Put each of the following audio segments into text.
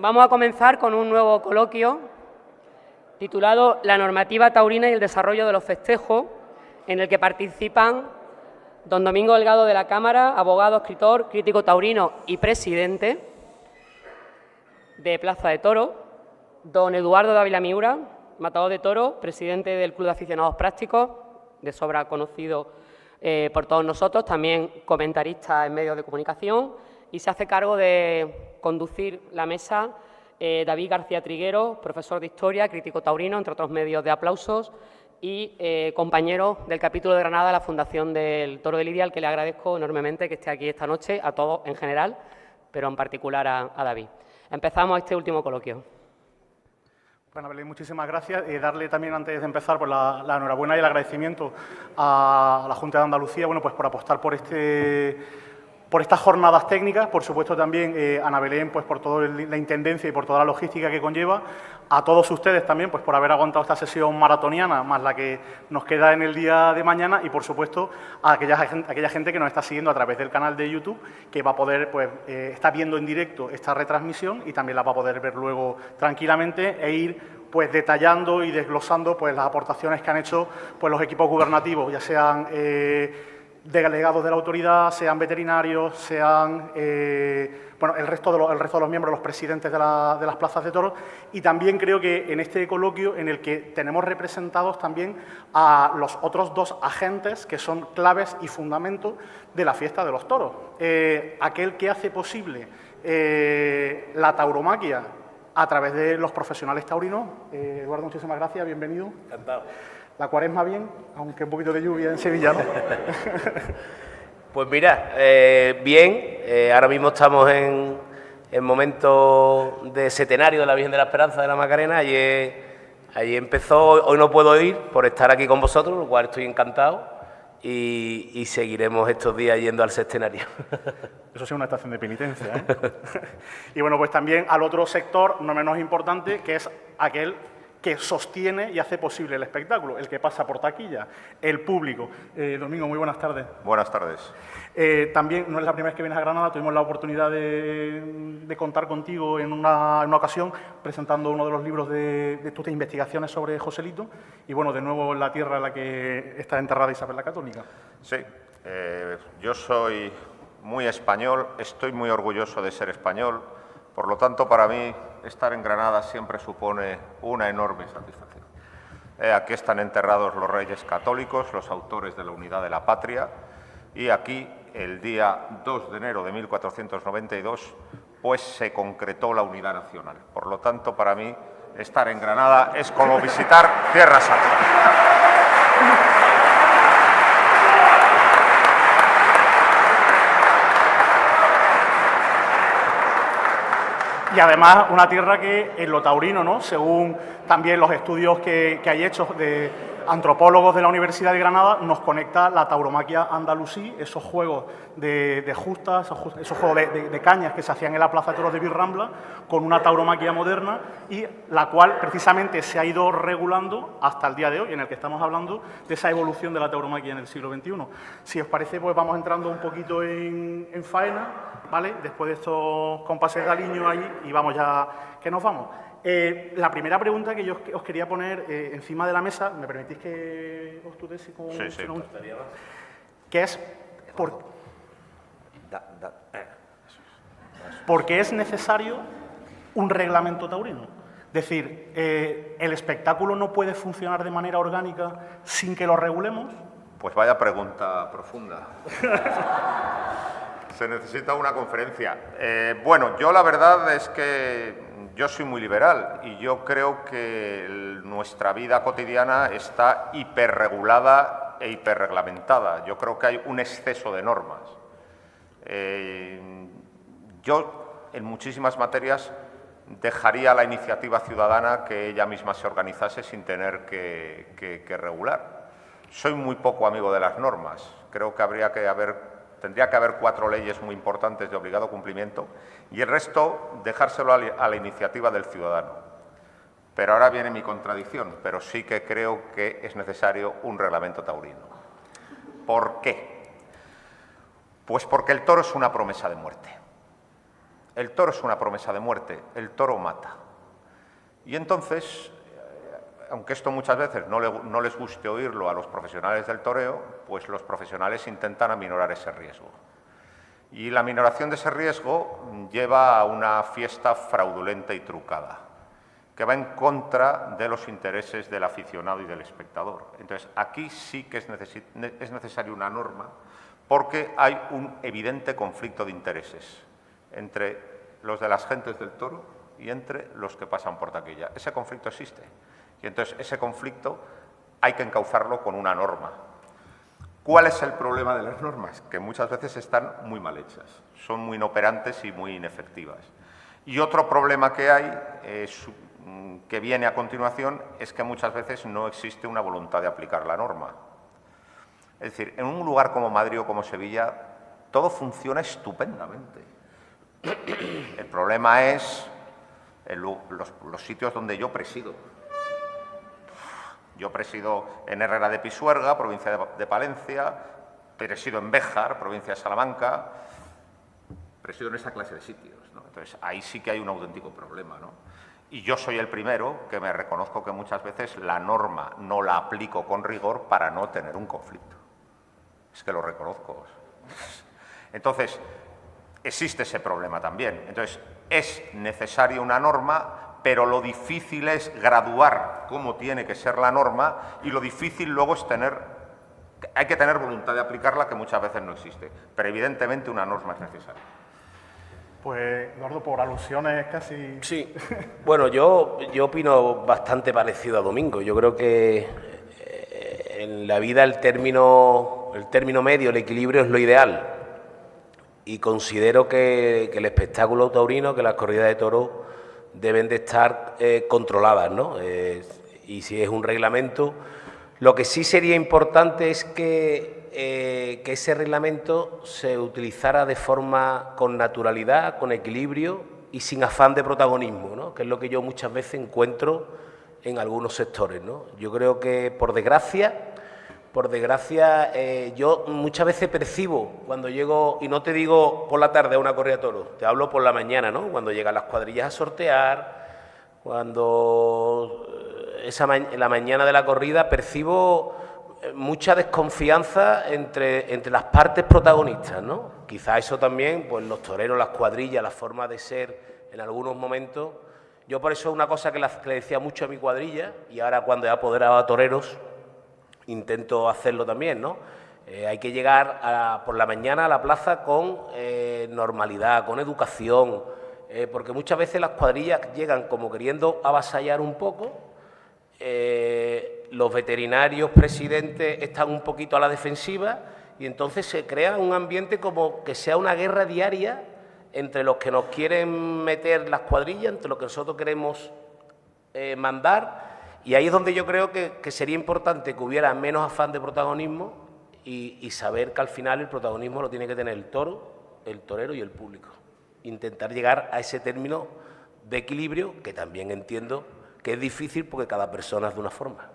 vamos a comenzar con un nuevo coloquio titulado La normativa taurina y el desarrollo de los festejos, en el que participan don Domingo Delgado de la Cámara, abogado, escritor, crítico taurino y presidente de Plaza de Toros, don Eduardo Dávila Miura, matador de toros, presidente del Club de Aficionados Prácticos, de sobra conocido por todos nosotros, también comentarista en medios de comunicación, y se hace cargo de conducir la mesa David García Triguero, profesor de Historia, crítico taurino, entre otros medios de aplausos, y compañero del capítulo de Granada de la Fundación del Toro de Lidia, al que le agradezco enormemente que esté aquí esta noche, a todos en general, pero en particular a David. Empezamos este último coloquio. Bueno, Belén, muchísimas gracias. Darle también, antes de empezar, pues la enhorabuena y el agradecimiento a la Junta de Andalucía, bueno, pues por apostar por estas jornadas técnicas, por supuesto también a Ana Belén, pues por toda la intendencia y por toda la logística que conlleva, a todos ustedes también, pues por haber aguantado esta sesión maratoniana, más la que nos queda en el día de mañana, y por supuesto a aquella gente que nos está siguiendo a través del canal de YouTube, que va a poder, pues, está viendo en directo esta retransmisión y también la va a poder ver luego tranquilamente e ir, pues, detallando y desglosando, pues, las aportaciones que han hecho, pues, los equipos gubernativos, ya sean delegados de la autoridad, sean veterinarios, sean bueno, el resto de los miembros, los presidentes de las plazas de toros, y también creo que en este coloquio en el que tenemos representados también a los otros dos agentes que son claves y fundamentos de la fiesta de los toros. Aquel que hace posible la tauromaquia a través de los profesionales taurinos. Eduardo, muchísimas gracias, bienvenido. Encantado. La Cuaresma bien, aunque un poquito de lluvia en Sevilla, ¿no? Pues mira, bien, ahora mismo estamos en momento de centenario de la Virgen de la Esperanza de la Macarena. Allí empezó, hoy no puedo ir por estar aquí con vosotros, lo cual estoy encantado, y seguiremos estos días yendo al centenario. Eso sí, una estación de penitencia, ¿eh? Y bueno, pues también al otro sector, no menos importante, que es aquel que sostiene y hace posible el espectáculo, el que pasa por taquilla, el público. Domingo, muy buenas tardes. Buenas tardes. También, no es la primera vez que vienes a Granada, tuvimos la oportunidad de contar contigo en una ocasión presentando uno de los libros de tus investigaciones sobre Joselito, y bueno, de nuevo en la tierra en la que está enterrada Isabel la Católica. Sí, yo soy muy español, estoy muy orgulloso de ser español, por lo tanto, para mí, estar en Granada siempre supone una enorme satisfacción. Aquí están enterrados los reyes católicos, los autores de la unidad de la patria, y aquí, el día 2 de enero de 1492, pues se concretó la unidad nacional. Por lo tanto, para mí, estar en Granada es como visitar Tierra Santa. Y además una tierra que en lo taurino, ¿no?, según también los estudios que hay hechos de antropólogos de la Universidad de Granada, nos conecta la tauromaquia andalusí, esos juegos de justas, esos juegos de cañas que se hacían en la Plaza de Toros de Virrambla, con una tauromaquia moderna, y la cual precisamente se ha ido regulando hasta el día de hoy, en el que estamos hablando de esa evolución de la tauromaquia en el siglo XXI. Si os parece, pues vamos entrando un poquito en faena, ¿vale?, después de estos compases de aliño ahí, y vamos ya, que nos vamos. La primera pregunta que yo os quería poner encima de la mesa, ¿me permitís que os tutese con Sí, sí. que es ¿por qué es necesario un reglamento taurino? Es decir, ¿el espectáculo no puede funcionar de manera orgánica sin que lo regulemos? Pues vaya pregunta profunda. Se necesita una conferencia. Bueno, yo la verdad es que yo soy muy liberal y yo creo que nuestra vida cotidiana está hiperregulada e hiperreglamentada. Yo creo que hay un exceso de normas. Yo, en muchísimas materias, dejaría a la iniciativa ciudadana que ella misma se organizase sin tener que regular. Soy muy poco amigo de las normas. Creo que tendría que haber 4 leyes muy importantes de obligado cumplimiento y el resto dejárselo a la iniciativa del ciudadano. Pero ahora viene mi contradicción, pero sí que creo que es necesario un reglamento taurino. ¿Por qué? Pues porque el toro es una promesa de muerte. El toro es una promesa de muerte, el toro mata. Y entonces, aunque esto muchas veces no les guste oírlo a los profesionales del toreo, pues los profesionales intentan aminorar ese riesgo. Y la minoración de ese riesgo lleva a una fiesta fraudulenta y trucada, que va en contra de los intereses del aficionado y del espectador. Entonces, aquí sí que es necesaria una norma, porque hay un evidente conflicto de intereses entre los de las gentes del toro y entre los que pasan por taquilla. Ese conflicto existe. Y entonces ese conflicto hay que encauzarlo con una norma. ¿Cuál es el problema de las normas? Que muchas veces están muy mal hechas, son muy inoperantes y muy inefectivas. Y otro problema que hay, que viene a continuación, es que muchas veces no existe una voluntad de aplicar la norma. Es decir, en un lugar como Madrid o como Sevilla, todo funciona estupendamente. El problema es los sitios donde yo presido. Yo presido en Herrera de Pisuerga, provincia de Palencia, presido en Béjar, provincia de Salamanca, presido en esa clase de sitios, ¿no? Entonces, ahí sí que hay un auténtico problema, ¿no? Y yo soy el primero que me reconozco que muchas veces la norma no la aplico con rigor para no tener un conflicto. Es que lo reconozco. Entonces, existe ese problema también. Entonces, es necesaria una norma, pero lo difícil es graduar cómo tiene que ser la norma y lo difícil luego es hay que tener voluntad de aplicarla, que muchas veces no existe. Pero evidentemente una norma es necesaria. Pues, Eduardo, por alusiones casi... Sí, bueno, yo opino bastante parecido a Domingo. Yo creo que en la vida el término medio, el equilibrio es lo ideal. Y considero que el espectáculo taurino, que las corridas de toros deben de estar controladas, ¿no? Y si es un reglamento, lo que sí sería importante es que ese reglamento se utilizara de forma con naturalidad, con equilibrio y sin afán de protagonismo, ¿no? Que es lo que yo muchas veces encuentro en algunos sectores, ¿no? Yo creo que, por desgracia, yo muchas veces percibo cuando llego, y no te digo por la tarde a una corrida de toros, te hablo por la mañana, ¿no? Cuando llegan las cuadrillas a sortear, cuando en la mañana de la corrida percibo mucha desconfianza entre las partes protagonistas, ¿no? Quizá eso también, pues los toreros, las cuadrillas, la forma de ser en algunos momentos. Yo por eso una cosa que le decía mucho a mi cuadrilla, y ahora cuando he apoderado a toreros, intento hacerlo también, ¿no? Hay que llegar por la mañana a la plaza con normalidad, con educación, porque muchas veces las cuadrillas llegan como queriendo avasallar un poco, los veterinarios, presidentes están un poquito a la defensiva y entonces se crea un ambiente como que sea una guerra diaria entre los que nos quieren meter las cuadrillas, entre los que nosotros queremos mandar. Y ahí es donde yo creo que sería importante que hubiera menos afán de protagonismo y saber que al final el protagonismo lo tiene que tener el toro, el torero y el público. Intentar llegar a ese término de equilibrio, que también entiendo que es difícil porque cada persona es de una forma.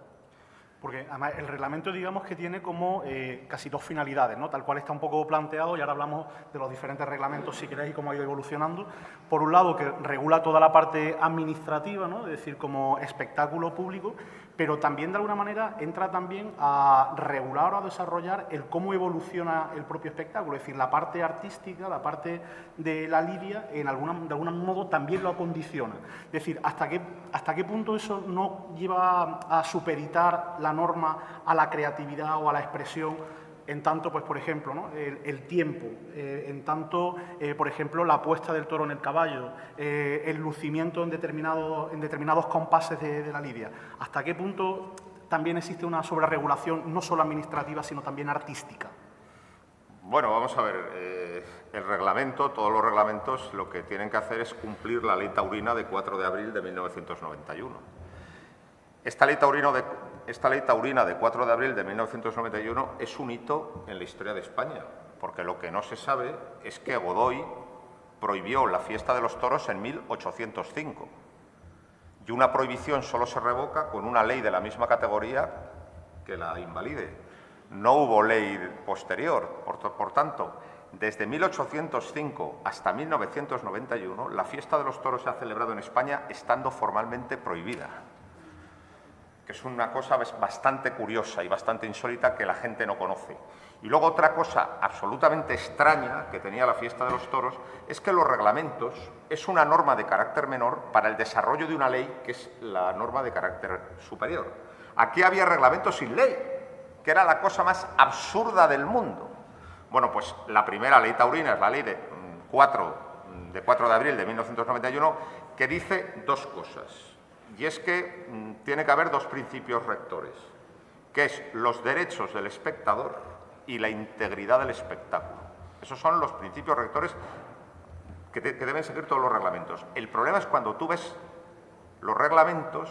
Porque además el reglamento, digamos, que tiene como casi dos finalidades, ¿no? Tal cual está un poco planteado, y ahora hablamos de los diferentes reglamentos, si queréis, y cómo ha ido evolucionando. Por un lado, que regula toda la parte administrativa, ¿no? Es decir, como espectáculo público, pero también, de alguna manera, entra también a regular o a desarrollar el cómo evoluciona el propio espectáculo. Es decir, la parte artística, la parte de la lidia, de algún modo también lo condiciona. Es decir, ¿hasta qué punto eso no lleva a supeditar la norma a la creatividad o a la expresión, en tanto, pues, por ejemplo, ¿no? el tiempo, en tanto, por ejemplo, la puesta del toro en el caballo, el lucimiento en determinados compases de la lidia? ¿Hasta qué punto también existe una sobreregulación, no solo administrativa, sino también artística? Bueno, vamos a ver, el reglamento, todos los reglamentos, lo que tienen que hacer es cumplir la Ley Taurina de 4 de abril de 1991. Esta Ley Taurina de 4 de abril de 1991 es un hito en la historia de España, porque lo que no se sabe es que Godoy prohibió la fiesta de los toros en 1805. Y una prohibición solo se revoca con una ley de la misma categoría que la invalide. No hubo ley posterior, por tanto, Desde 1805 hasta 1991, la fiesta de los toros se ha celebrado en España estando formalmente prohibida, que es una cosa bastante curiosa y bastante insólita que la gente no conoce. Y luego otra cosa absolutamente extraña que tenía la fiesta de los toros es que los reglamentos es una norma de carácter menor para el desarrollo de una ley que es la norma de carácter superior. Aquí había reglamentos sin ley, que era la cosa más absurda del mundo. Bueno, pues la primera ley taurina es la ley de 4 de abril de 1991, que dice dos cosas. Y es que tiene que haber dos principios rectores, que es los derechos del espectador y la integridad del espectáculo. Esos son los principios rectores que deben seguir todos los reglamentos. El problema es cuando tú ves los reglamentos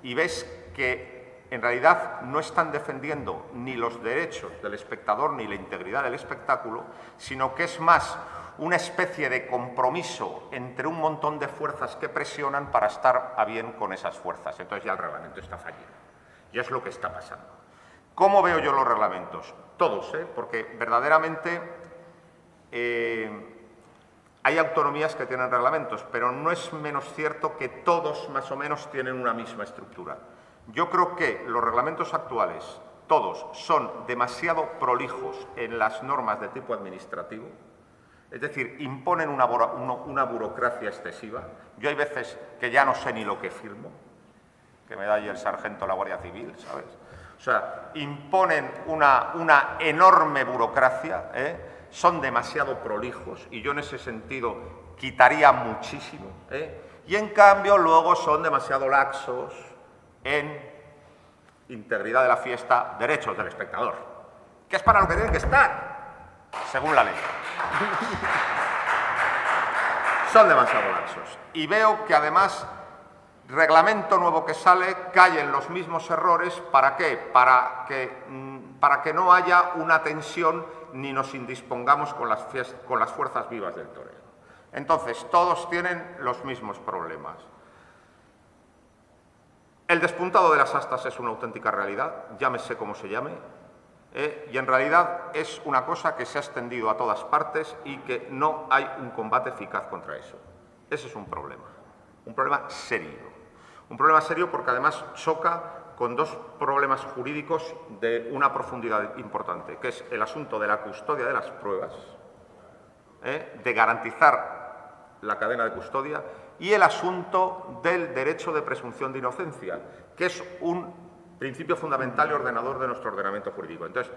y ves que en realidad no están defendiendo ni los derechos del espectador ni la integridad del espectáculo, sino que es más una especie de compromiso entre un montón de fuerzas que presionan para estar a bien con esas fuerzas. Entonces ya el reglamento está fallido. Y es lo que está pasando. ¿Cómo veo yo los reglamentos? Todos, porque verdaderamente hay autonomías que tienen reglamentos, pero no es menos cierto que todos más o menos tienen una misma estructura. Yo creo que los reglamentos actuales, todos, son demasiado prolijos en las normas de tipo administrativo. Es decir, imponen una burocracia excesiva. Yo hay veces que ya no sé ni lo que firmo, que me da ahí el sargento de la Guardia Civil, ¿sabes? O sea, imponen una enorme burocracia, son demasiado prolijos y yo en ese sentido quitaría muchísimo, y en cambio luego son demasiado laxos en integridad de la fiesta, derechos del espectador, que es para lo que tienen que estar, según la ley. Son demasiado laxos. Y veo que además, reglamento nuevo que sale, cae en los mismos errores. ¿Para qué? Para que no haya una tensión ni nos indispongamos con las fuerzas vivas del toreo. Entonces, todos tienen los mismos problemas. El despuntado de las astas es una auténtica realidad, llámese como se llame, y en realidad es una cosa que se ha extendido a todas partes y que no hay un combate eficaz contra eso. Ese es un problema serio. Un problema serio porque además choca con dos problemas jurídicos de una profundidad importante, que es el asunto de la custodia de las pruebas, de garantizar la cadena de custodia, y el asunto del derecho de presunción de inocencia, que es un principio fundamental y ordenador de nuestro ordenamiento jurídico. Entonces,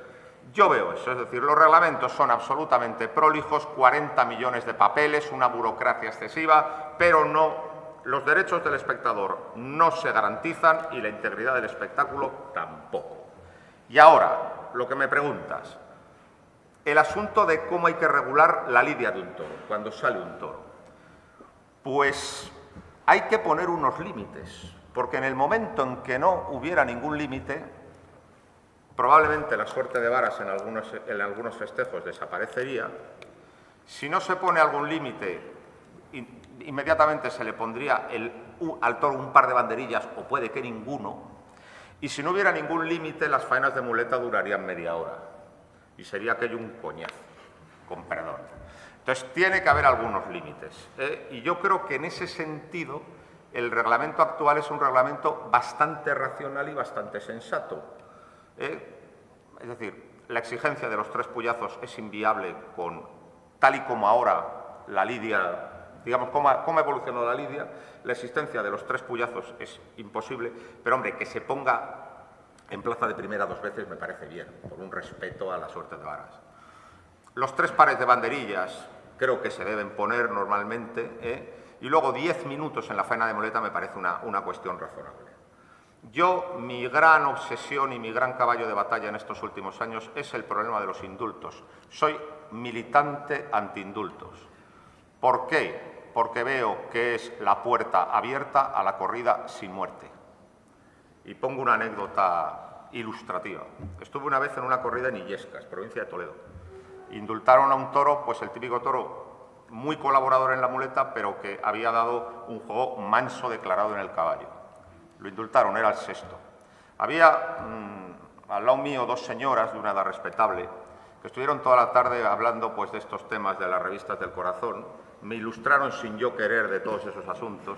yo veo eso, es decir, los reglamentos son absolutamente prolijos, 40 millones de papeles, una burocracia excesiva, pero los derechos del espectador no se garantizan y la integridad del espectáculo tampoco. Y ahora, lo que me preguntas, el asunto de cómo hay que regular la lidia de un toro, cuando sale un toro. Pues hay que poner unos límites, porque en el momento en que no hubiera ningún límite, probablemente la suerte de varas en algunos festejos desaparecería. Si no se pone algún límite, inmediatamente se le pondría al toro un par de banderillas, o puede que ninguno, y si no hubiera ningún límite, las faenas de muleta durarían media hora, y sería aquello un coñazo, con perdón. Entonces, tiene que haber algunos límites, y yo creo que en ese sentido el reglamento actual es un reglamento bastante racional y bastante sensato. Es decir, la exigencia de los 3 puyazos es inviable tal y como ahora la lidia, digamos, cómo ha evolucionado la lidia. La existencia de los 3 puyazos es imposible, pero hombre, que se ponga en plaza de primera 2 veces me parece bien, por un respeto a la suerte de varas. Los 3 pares de banderillas creo que se deben poner normalmente, y luego 10 minutos en la faena de muleta me parece una cuestión razonable. Mi gran obsesión y mi gran caballo de batalla en estos últimos años es el problema de los indultos. Soy militante antiindultos. ¿Por qué? Porque veo que es la puerta abierta a la corrida sin muerte. Y pongo una anécdota ilustrativa. Estuve una vez en una corrida en Illescas, provincia de Toledo. Indultaron a un toro, pues el típico toro muy colaborador en la muleta, pero que había dado un juego manso declarado en el caballo. Lo indultaron, era el 6º. Había al lado mío 2 señoras de una edad respetable que estuvieron toda la tarde hablando pues, de estos temas de las revistas del corazón, me ilustraron sin yo querer de todos esos asuntos.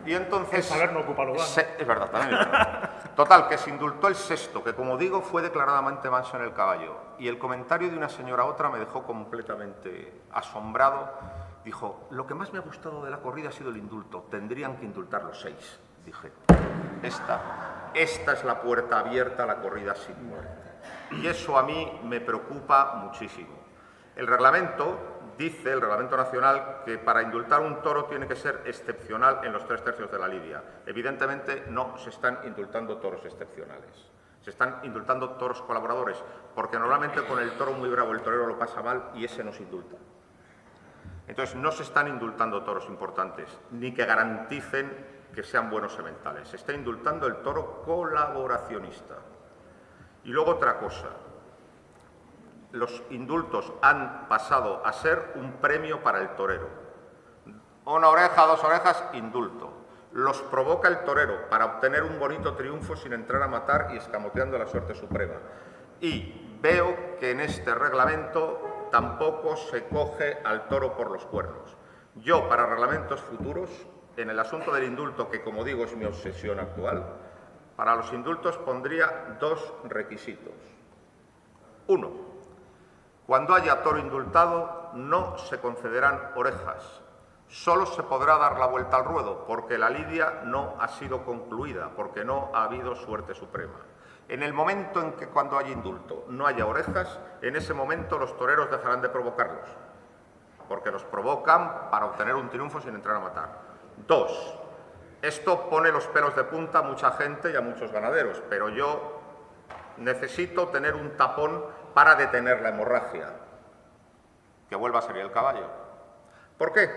Y entonces... El saber no ocupa lugar. Es verdad, también es verdad. Total, que se indultó el sexto, que como digo fue declaradamente manso en el caballo. Y el comentario de una señora a otra me dejó completamente asombrado. Dijo, lo que más me ha gustado de la corrida ha sido el indulto. Tendrían que indultar los 6. Dije, esta es la puerta abierta a la corrida sin muerte. Y eso a mí me preocupa muchísimo. El reglamento dice, el reglamento nacional, que para indultar un toro tiene que ser excepcional en los 3/3 de la lidia. Evidentemente no se están indultando toros excepcionales. Se están indultando toros colaboradores, porque normalmente con el toro muy bravo el torero lo pasa mal y ese no se indulta. Entonces no se están indultando toros importantes, ni que garanticen que sean buenos sementales. Se está indultando el toro colaboracionista. Y luego otra cosa. Los indultos han pasado a ser un premio para el torero. Una oreja, 2 orejas, indulto. Los provoca el torero para obtener un bonito triunfo sin entrar a matar y escamoteando la suerte suprema. Y veo que en este reglamento tampoco se coge al toro por los cuernos. Yo, para reglamentos futuros, en el asunto del indulto, que como digo es mi obsesión actual, para los indultos pondría 2 requisitos. 1. Cuando haya toro indultado, no se concederán orejas. Solo se podrá dar la vuelta al ruedo, porque la lidia no ha sido concluida, porque no ha habido suerte suprema. En el momento en que cuando haya indulto no haya orejas, en ese momento los toreros dejarán de provocarlos, porque los provocan para obtener un triunfo sin entrar a matar. 2. Esto pone los pelos de punta a mucha gente y a muchos ganaderos, pero yo necesito tener un tapón para detener la hemorragia, que vuelva a salir el caballo. ¿Por qué?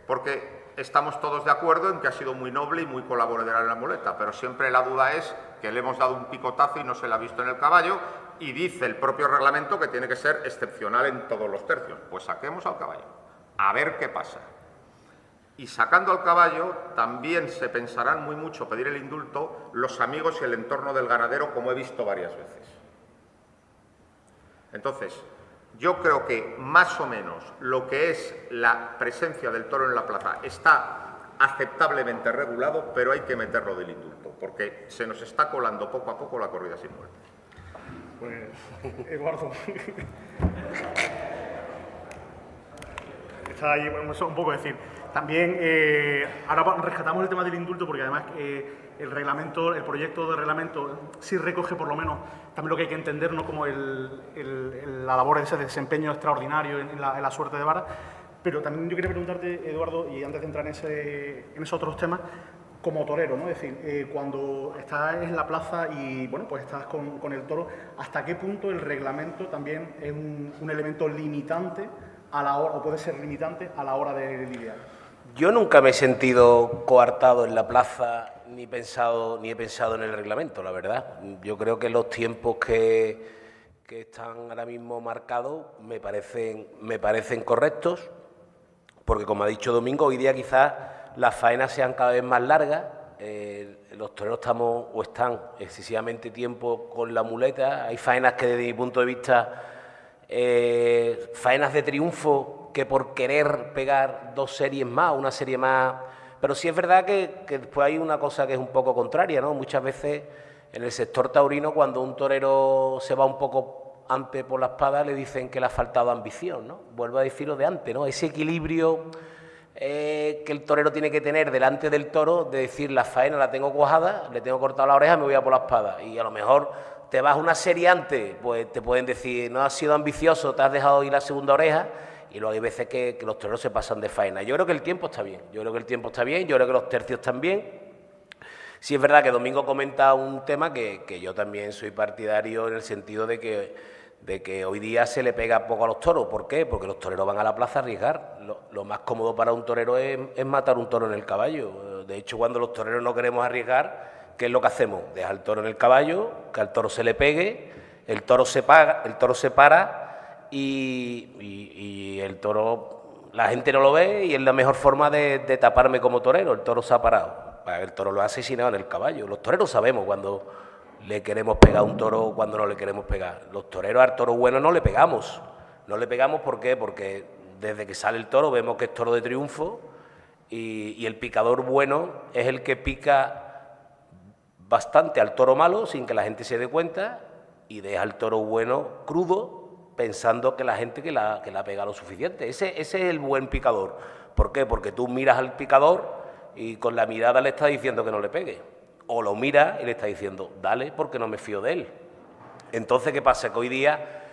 Porque estamos todos de acuerdo en que ha sido muy noble y muy colaboradora en la muleta, pero siempre la duda es que le hemos dado un picotazo y no se le ha visto en el caballo, y dice el propio reglamento que tiene que ser excepcional en todos los tercios. Pues saquemos al caballo, a ver qué pasa. Y sacando al caballo, también se pensarán muy mucho pedir el indulto los amigos y el entorno del ganadero, como he visto varias veces. Entonces, yo creo que más o menos lo que es la presencia del toro en la plaza está aceptablemente regulado, pero hay que meterlo del indulto, porque se nos está colando poco a poco la corrida sin muerte. Pues, Eduardo, está ahí, bueno, eso un poco decir. También, ahora rescatamos el tema del indulto, porque además el reglamento, el proyecto de reglamento sí recoge por lo menos también lo que hay que entender, ¿no? Como la labor de ese desempeño extraordinario en la suerte de vara. Pero también yo quería preguntarte, Eduardo, y antes de entrar en esos otros temas, como torero, ¿no? Es decir, cuando estás en la plaza y bueno, pues estás con el toro, ¿hasta qué punto el reglamento también es un elemento limitante a la hora, o puede ser limitante a la hora de lidiar? Yo nunca me he sentido coartado en la plaza ni he pensado en el reglamento, la verdad. Yo creo que los tiempos que están ahora mismo marcados me parecen correctos, porque como ha dicho Domingo, hoy día quizás las faenas sean cada vez más largas, los toreros están excesivamente tiempo con la muleta. Hay faenas que desde mi punto de vista, faenas de triunfo, que por querer pegar 2 series más, una serie más. Pero sí es verdad que después hay una cosa que es un poco contraria, ¿no? Muchas veces en el sector taurino, cuando un torero se va un poco antes por la espada, le dicen que le ha faltado ambición, ¿no? Vuelvo a decir lo de antes, ¿no? Ese equilibrio que el torero tiene que tener delante del toro, de decir, la faena la tengo cuajada, le tengo cortado la oreja, me voy a por la espada. Y a lo mejor te vas una serie antes, pues te pueden decir, no has sido ambicioso, te has dejado ir la segunda oreja. Y luego hay veces que los toreros se pasan de faena. Yo creo que el tiempo está bien, yo creo que los tercios están bien. Sí es verdad que Domingo comenta un tema que yo también soy partidario, en el sentido de que hoy día se le pega poco a los toros. ¿Por qué? Porque los toreros van a la plaza a arriesgar. Lo más cómodo para un torero es matar un toro en el caballo. De hecho, cuando los toreros no queremos arriesgar, ¿qué es lo que hacemos? Deja el toro en el caballo, que al toro se le pegue, el toro se para y el toro, la gente no lo ve, y es la mejor forma de taparme como torero. El toro se ha parado. El toro lo ha asesinado en el caballo. Los toreros sabemos le queremos pegar a un toro cuando no le queremos pegar. Los toreros al toro bueno no le pegamos. No le pegamos, ¿por qué? Porque desde que sale el toro vemos que es toro de triunfo y el picador bueno es el que pica bastante al toro malo sin que la gente se dé cuenta y deja al toro bueno crudo pensando que la gente que la pega lo suficiente. Ese es el buen picador. ¿Por qué? Porque tú miras al picador y con la mirada le estás diciendo que no le pegue. O lo miras y le estás diciendo, dale, porque no me fío de él. Entonces, ¿qué pasa? Que hoy día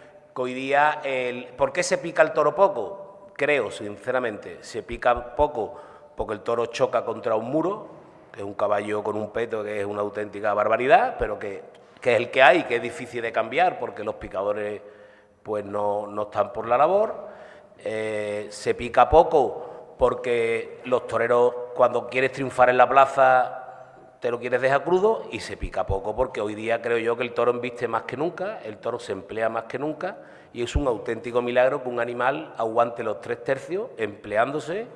¿por qué se pica el toro poco? Creo, sinceramente, se pica poco porque el toro choca contra un muro, que es un caballo con un peto que es una auténtica barbaridad, pero que es el que hay, que es difícil de cambiar porque los picadores pues no están por la labor. Se pica poco porque los toreros, cuando quieres triunfar en la plaza, te lo quieres dejar crudo, y se pica poco porque hoy día creo yo que el toro embiste más que nunca, el toro se emplea más que nunca, y es un auténtico milagro que un animal aguante los 3/3 empleándose,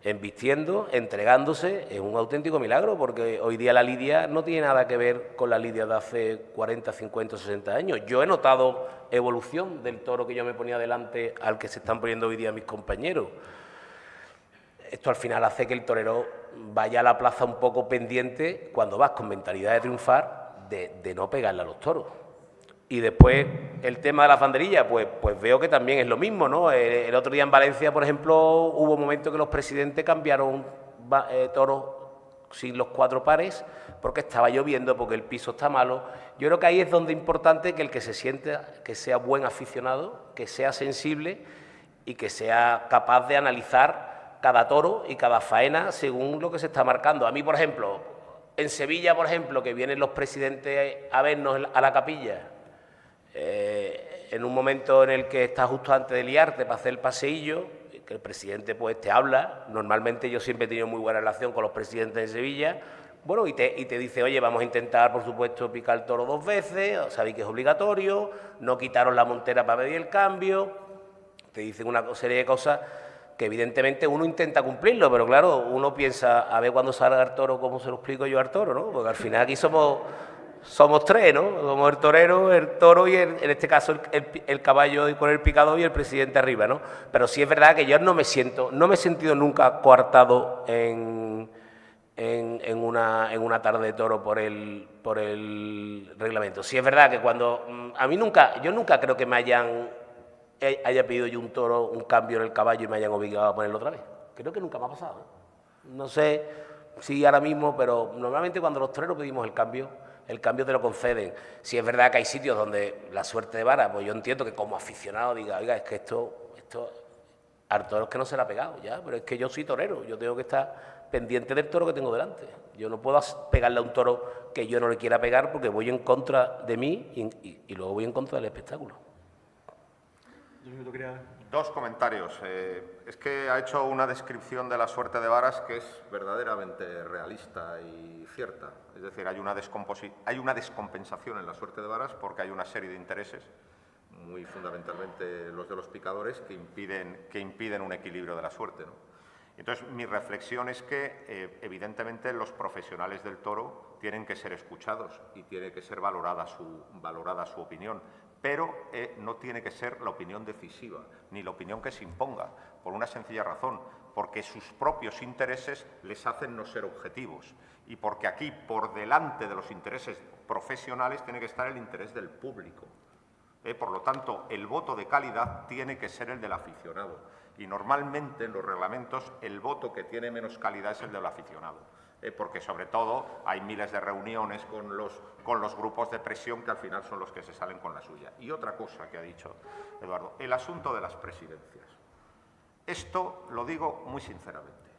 embistiendo, entregándose. Es un auténtico milagro porque hoy día la lidia no tiene nada que ver con la lidia de hace 40, 50, 60 años. Yo he notado evolución del toro que yo me ponía delante al que se están poniendo hoy día mis compañeros. Esto al final hace que el torero vaya a la plaza un poco pendiente, cuando vas con mentalidad de triunfar, de no pegarle a los toros. Y después el tema de las banderillas, pues veo que también es lo mismo, ¿no? El otro día en Valencia, por ejemplo, hubo momentos que los presidentes cambiaron toros sin los 4 pares porque estaba lloviendo, porque el piso está malo. Yo creo que ahí es donde es importante que el que se sienta, que sea buen aficionado, que sea sensible y que sea capaz de analizar cada toro y cada faena según lo que se está marcando. A mí, por ejemplo, en Sevilla, por ejemplo, que vienen los presidentes a vernos a la capilla, en un momento en el que estás justo antes de liarte para hacer el paseillo, que el presidente pues te habla. Normalmente yo siempre he tenido muy buena relación con los presidentes de Sevilla, bueno, y te dice, oye, vamos a intentar, por supuesto, picar el toro 2 veces, sabéis que es obligatorio, no quitaros la montera para pedir el cambio, te dicen una serie de cosas que evidentemente uno intenta cumplirlo, pero claro, uno piensa, a ver cuando salga el toro, cómo se lo explico yo al toro, ¿no? Porque al final aquí somos 3, ¿no? Somos el torero, el toro y en este caso el caballo con el picador y el presidente arriba, ¿no? Pero sí es verdad que yo no me he sentido nunca coartado en una tarde de toro por el reglamento. Sí es verdad que cuando yo nunca creo que haya pedido yo un toro, un cambio en el caballo y me hayan obligado a ponerlo otra vez. Creo que nunca me ha pasado, ¿eh? No sé si ahora mismo, pero normalmente cuando los toreros pedimos el cambio te lo conceden. Si es verdad que hay sitios donde la suerte de vara, pues yo entiendo que como aficionado diga, oiga, es que esto al toro es que no se le ha pegado ya, pero es que yo soy torero, yo tengo que estar pendiente del toro que tengo delante. Yo no puedo pegarle a un toro que yo no le quiera pegar porque voy en contra de mí y luego voy en contra del espectáculo. 2 comentarios. Es que ha hecho una descripción de la suerte de varas que es verdaderamente realista y cierta. Es decir, hay una descompensación en la suerte de varas porque hay una serie de intereses, muy fundamentalmente los de los picadores, que impiden un equilibrio de la suerte, ¿no? Entonces, mi reflexión es que, evidentemente, los profesionales del toro tienen que ser escuchados y tiene que ser valorada su opinión, pero no tiene que ser la opinión decisiva, ni la opinión que se imponga, por una sencilla razón, porque sus propios intereses les hacen no ser objetivos y porque aquí, por delante de los intereses profesionales, tiene que estar el interés del público. Por lo tanto, el voto de calidad tiene que ser el del aficionado. Y normalmente en los reglamentos el voto que tiene menos calidad es el del aficionado, porque sobre todo hay miles de reuniones con los grupos de presión que al final son los que se salen con la suya. Y otra cosa que ha dicho Eduardo, el asunto de las presidencias. Esto lo digo muy sinceramente.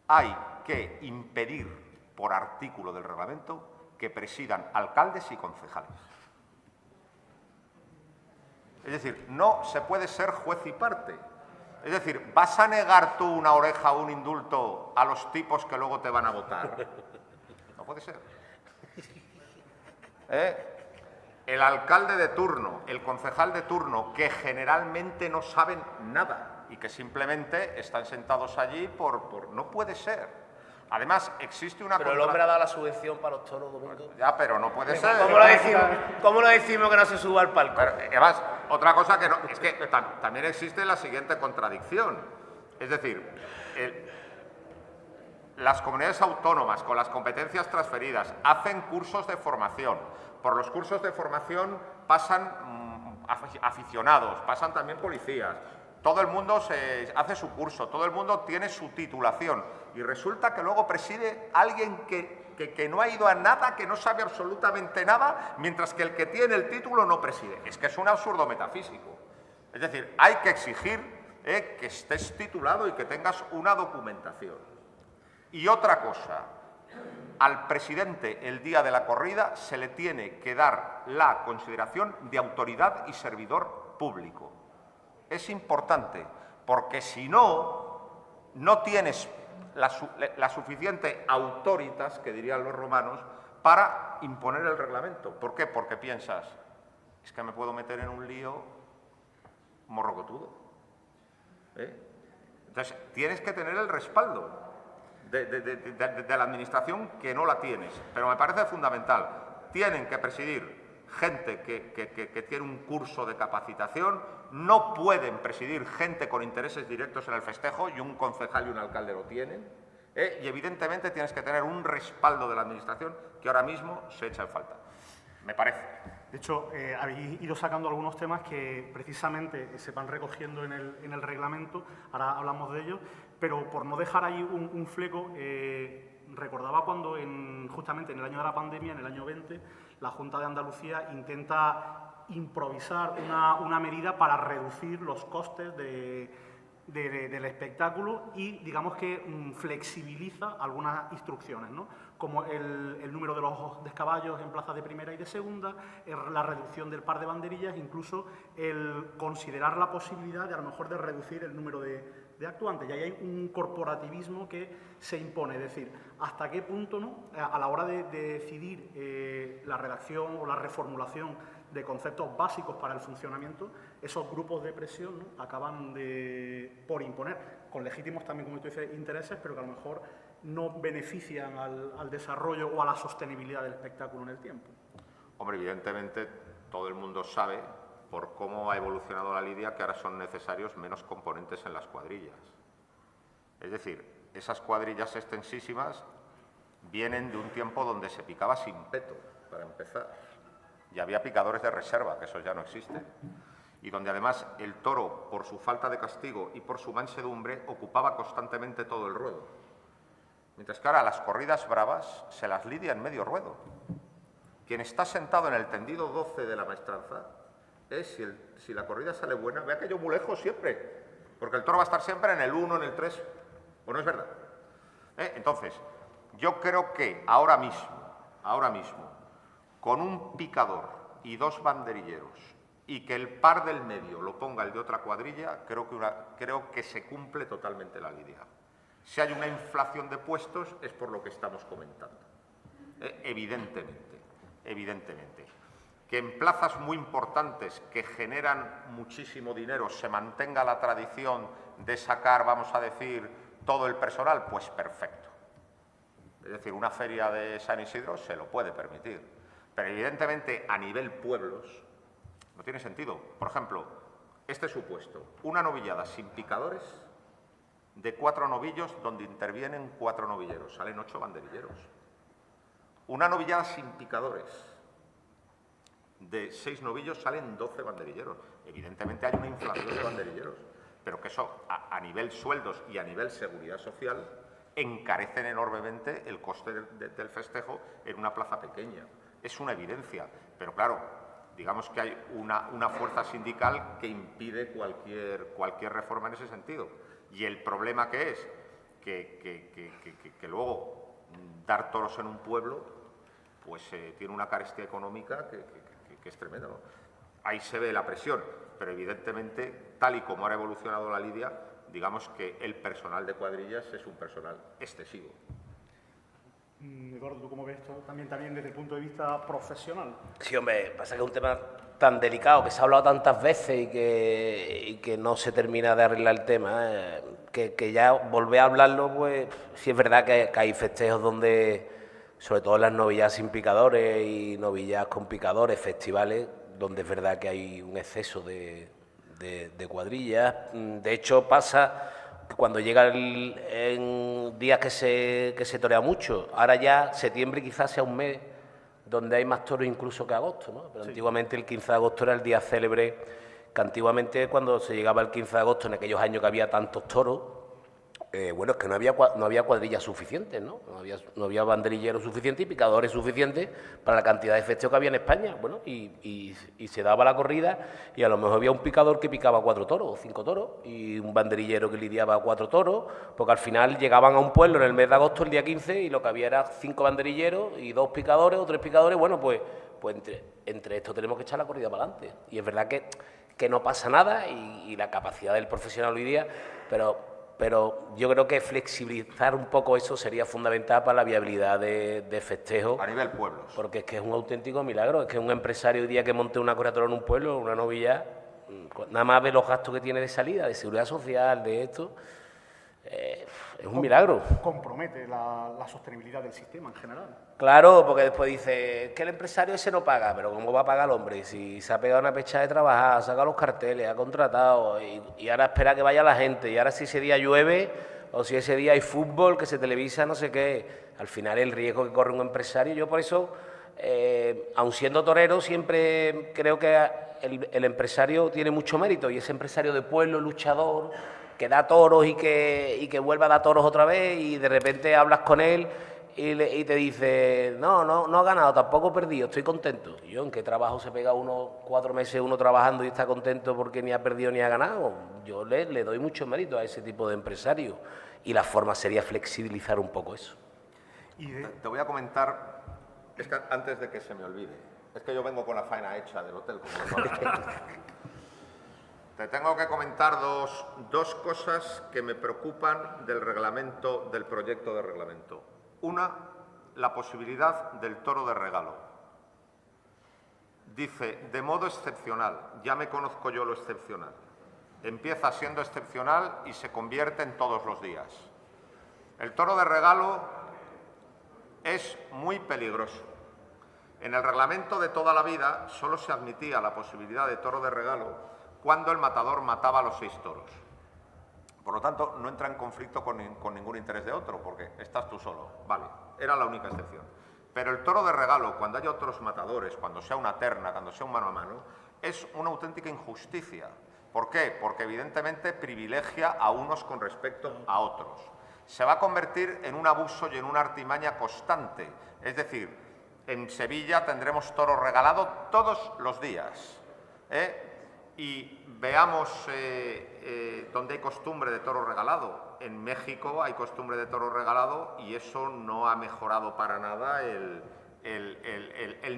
Hay que impedir por artículo del reglamento que presidan alcaldes y concejales. Es decir, no se puede ser juez y parte. Es decir, ¿vas a negar tú una oreja o un indulto a los tipos que luego te van a votar? No puede ser. El alcalde de turno, el concejal de turno, que generalmente no saben nada y que simplemente están sentados allí no puede ser. Además, existe una... Pero el hombre ha dado la subvención para los toros, Domingo. Ya, pero no puede ser. ¿Cómo lo decimos que no se suba al palco? Pero, además, otra cosa que no... Es que también existe la siguiente contradicción. Es decir, las comunidades autónomas con las competencias transferidas hacen cursos de formación. Por los cursos de formación pasan aficionados, pasan también policías. Todo el mundo hace su curso, todo el mundo tiene su titulación y resulta que luego preside alguien que no ha ido a nada, que no sabe absolutamente nada, mientras que el que tiene el título no preside. Es que es un absurdo metafísico. Es decir, hay que exigir que estés titulado y que tengas una documentación. Y otra cosa, al presidente el día de la corrida se le tiene que dar la consideración de autoridad y servidor público. Es importante, porque si no, no tienes la suficiente autoritas, que dirían los romanos, para imponer el reglamento. ¿Por qué? Porque piensas, es que me puedo meter en un lío morrocotudo. Entonces, tienes que tener el respaldo de la administración, que no la tienes. Pero me parece fundamental. Tienen que presidir gente que tiene un curso de capacitación, no pueden presidir gente con intereses directos en el festejo, y un concejal y un alcalde lo tienen, y evidentemente tienes que tener un respaldo de la administración que ahora mismo se echa en falta, me parece. De hecho, habéis ido sacando algunos temas que precisamente se van recogiendo en el reglamento, ahora hablamos de ellos, pero por no dejar ahí un fleco, recordaba cuando justamente en el año de la pandemia, en el año 20, la Junta de Andalucía intenta improvisar una medida para reducir los costes del espectáculo y, digamos que, flexibiliza algunas instrucciones, ¿no? Como el número de los descaballos en plazas de primera y de segunda, la reducción del par de banderillas, incluso el considerar la posibilidad de, a lo mejor, de reducir el número de actuantes. Y ahí hay un corporativismo que se impone, es decir, hasta qué punto, ¿no?, a la hora de decidir la redacción o la reformulación de conceptos básicos para el funcionamiento, esos grupos de presión, ¿no?, acaban por imponer, con legítimos también, como tú dices, intereses, pero que a lo mejor no benefician al desarrollo o a la sostenibilidad del espectáculo en el tiempo. Hombre, evidentemente todo el mundo sabe, por cómo ha evolucionado la lidia, que ahora son necesarios menos componentes en las cuadrillas. Es decir, esas cuadrillas extensísimas vienen de un tiempo donde se picaba sin peto, para empezar. Y había picadores de reserva, que esos ya no existen. Y donde además el toro, por su falta de castigo y por su mansedumbre, ocupaba constantemente todo el ruedo. Mientras que ahora las corridas bravas se las lidia en medio ruedo. Quien está sentado en el tendido 12 de la maestranza es, si la corrida sale buena, vea que yo muy lejos siempre, porque el toro va a estar siempre en el 1, en el 3, ¿o no es verdad? Entonces, yo creo que ahora mismo, con un picador y dos banderilleros, y que el par del medio lo ponga el de otra cuadrilla, creo que se cumple totalmente la lidia. Si hay una inflación de puestos es por lo que estamos comentando. Evidentemente. Que en plazas muy importantes que generan muchísimo dinero se mantenga la tradición de sacar, vamos a decir, todo el personal, pues perfecto. Es decir, una feria de San Isidro se lo puede permitir. Pero evidentemente a nivel pueblos no tiene sentido. Por ejemplo, este supuesto, una novillada sin picadores de 4 novillos donde intervienen 4 novilleros, salen 8 banderilleros. Una novillada sin picadores de 6 novillos salen 12 banderilleros. Evidentemente hay una inflación de banderilleros, pero que eso a nivel sueldos y a nivel seguridad social encarecen enormemente el coste del festejo en una plaza pequeña. Es una evidencia, pero claro, digamos que hay una fuerza sindical que impide cualquier reforma en ese sentido. Y el problema que es que luego dar toros en un pueblo pues tiene una carestía económica que es tremenda, ¿no? Ahí se ve la presión, pero evidentemente, tal y como ha evolucionado la lidia, digamos que el personal de cuadrillas es un personal excesivo. Eduardo, ¿tú cómo ves esto también desde el punto de vista profesional? Sí, hombre, pasa que es un tema tan delicado, que se ha hablado tantas veces y que no se termina de arreglar el tema, que ya volver a hablarlo, pues sí es verdad que hay festejos donde, sobre todo en las novillas sin picadores y novillas con picadores, festivales, donde es verdad que hay un exceso de cuadrillas. De hecho, pasa que cuando llega en días que se torea mucho, ahora ya septiembre quizás sea un mes donde hay más toros incluso que agosto, ¿no? Pero sí, antiguamente el 15 de agosto era el día célebre, que antiguamente cuando se llegaba el 15 de agosto, en aquellos años que había tantos toros, bueno, es que no había cuadrillas suficientes, ¿no? No había banderilleros suficientes y picadores suficientes para la cantidad de festejos que había en España. Bueno, y se daba la corrida y a lo mejor había un picador que picaba 4 toros o 5 toros y un banderillero que lidiaba 4 toros, porque al final llegaban a un pueblo en el mes de agosto, el día 15, y lo que había era 5 banderilleros y 2 picadores o 3 picadores. Bueno, pues entre esto tenemos que echar la corrida para adelante. Y es verdad que no pasa nada y la capacidad del profesional hoy día, pero yo creo que flexibilizar un poco eso sería fundamental para la viabilidad de festejos. A nivel pueblos. Porque es que es un auténtico milagro. Es que un empresario hoy día que monte una correa en un pueblo, una novilla, nada más ve los gastos que tiene de salida, de seguridad social, de esto, es un milagro. Compromete la sostenibilidad del sistema en general. Claro, porque después dice que el empresario ese no paga, pero ¿cómo va a pagar el hombre? Si se ha pegado una pecha de trabajar, ha sacado los carteles, ha contratado y ahora espera que vaya la gente, y ahora si ese día llueve o si ese día hay fútbol, que se televisa, no sé qué, al final el riesgo que corre un empresario, yo por eso, aun siendo torero, siempre creo que el empresario tiene mucho mérito, y ese empresario de pueblo, luchador, que da toros y que vuelva a dar toros otra vez, y de repente hablas con él y te dice, no ha ganado, tampoco he perdido, estoy contento. Y yo, ¿en qué trabajo se pega 4 meses uno trabajando y está contento porque ni ha perdido ni ha ganado? Yo le doy mucho mérito a ese tipo de empresario, y la forma sería flexibilizar un poco eso. Te voy a comentar, es que antes de que se me olvide, es que yo vengo con la faena hecha del hotel. Te tengo que comentar dos cosas que me preocupan del reglamento, del proyecto de reglamento. Una, la posibilidad del toro de regalo. Dice, de modo excepcional, ya me conozco yo lo excepcional. Empieza siendo excepcional y se convierte en todos los días. El toro de regalo es muy peligroso. En el reglamento de toda la vida solo se admitía la posibilidad de toro de regalo cuando el matador mataba los 6 toros. Por lo tanto, no entra en conflicto con ningún interés de otro, porque estás tú solo. Vale, era la única excepción. Pero el toro de regalo, cuando haya otros matadores, cuando sea una terna, cuando sea un mano a mano, es una auténtica injusticia. ¿Por qué? Porque evidentemente privilegia a unos con respecto a otros. Se va a convertir en un abuso y en una artimaña constante. Es decir, en Sevilla tendremos toro regalado todos los días. Y veamos dónde hay costumbre de toro regalado. En México hay costumbre de toro regalado y eso no ha mejorado para nada el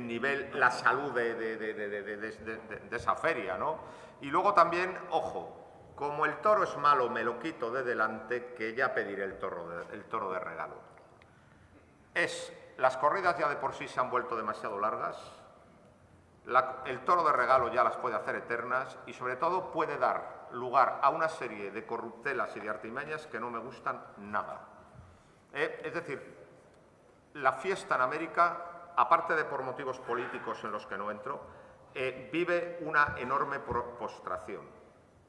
nivel, la salud de esa feria, ¿no? Y luego también, ojo, como el toro es malo, me lo quito de delante, que ya pediré el toro de regalo. Las corridas ya de por sí se han vuelto demasiado largas. El toro de regalo ya las puede hacer eternas y, sobre todo, puede dar lugar a una serie de corruptelas y de artimañas que no me gustan nada. Es decir, la fiesta en América, aparte de por motivos políticos en los que no entro, vive una enorme postración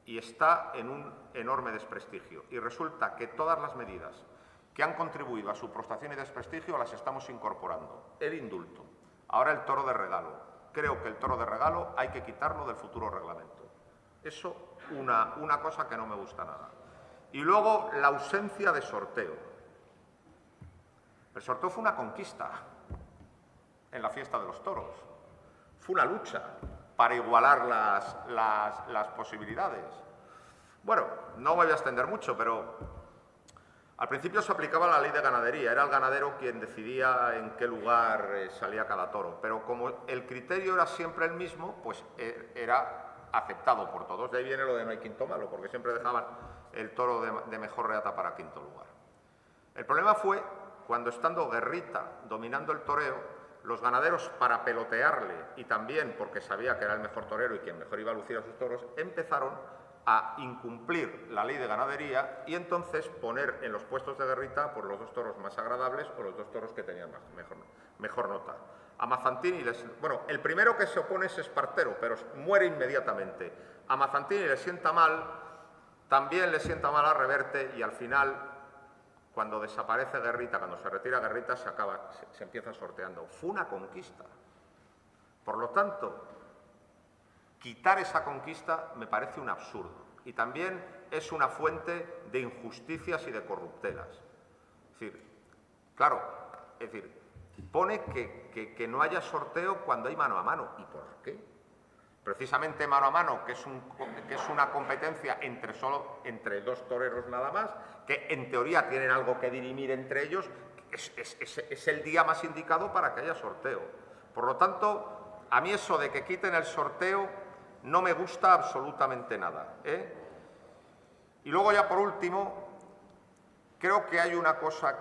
y está en un enorme desprestigio. Y resulta que todas las medidas que han contribuido a su postración y desprestigio las estamos incorporando. El indulto, ahora el toro de regalo. Creo que el toro de regalo hay que quitarlo del futuro reglamento. Eso, una cosa que no me gusta nada. Y luego, la ausencia de sorteo. El sorteo fue una conquista en la fiesta de los toros. Fue una lucha para igualar las posibilidades. Bueno, no me voy a extender mucho, pero al principio se aplicaba la ley de ganadería, era el ganadero quien decidía en qué lugar salía cada toro, pero como el criterio era siempre el mismo, pues era aceptado por todos. De ahí viene lo de no hay quinto malo, porque siempre dejaban el toro de mejor reata para quinto lugar. El problema fue cuando, estando Guerrita dominando el toreo, los ganaderos, para pelotearle y también porque sabía que era el mejor torero y quien mejor iba a lucir a sus toros, empezaron a incumplir la ley de ganadería y entonces poner en los puestos de guerrita por los dos toros más agradables o los dos toros que tenían mejor nota. A Mazzantini, bueno, el primero que se opone es Espartero, pero muere inmediatamente. A Mazzantini le sienta mal, también le sienta mal a Reverte y al final, cuando desaparece Guerrita, cuando se retira Guerrita, se empieza sorteando. Fue una conquista. Por lo tanto, quitar esa conquista me parece un absurdo y también es una fuente de injusticias y de corruptelas. Es decir, claro, pone que no haya sorteo cuando hay mano a mano. ¿Y por qué? Precisamente mano a mano, que es una competencia entre dos toreros nada más, que en teoría tienen algo que dirimir entre ellos, es el día más indicado para que haya sorteo. Por lo tanto, a mí eso de que quiten el sorteo no me gusta absolutamente nada, ¿eh? Y luego ya por último, creo que hay una cosa,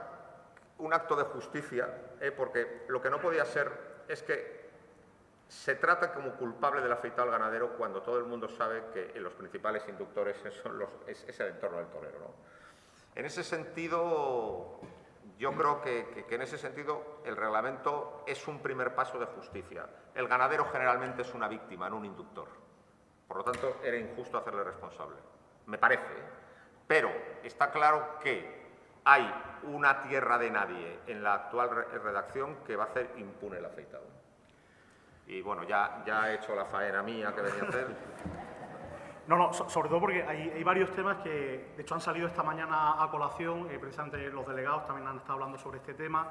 un acto de justicia, porque lo que no podía ser es que se trata como culpable del afeitado al ganadero cuando todo el mundo sabe que los principales inductores es el entorno del torero, ¿no? En ese sentido, yo creo que en ese sentido el reglamento es un primer paso de justicia. El ganadero generalmente es una víctima, no un inductor. Por lo tanto, era injusto hacerle responsable. Me parece, ¿eh? Pero está claro que hay una tierra de nadie en la actual redacción que va a hacer impune el afeitado. Y bueno, ya he hecho la faena mía que venía a hacer. No, sobre todo porque hay varios temas que, de hecho, han salido esta mañana a colación, precisamente los delegados también han estado hablando sobre este tema,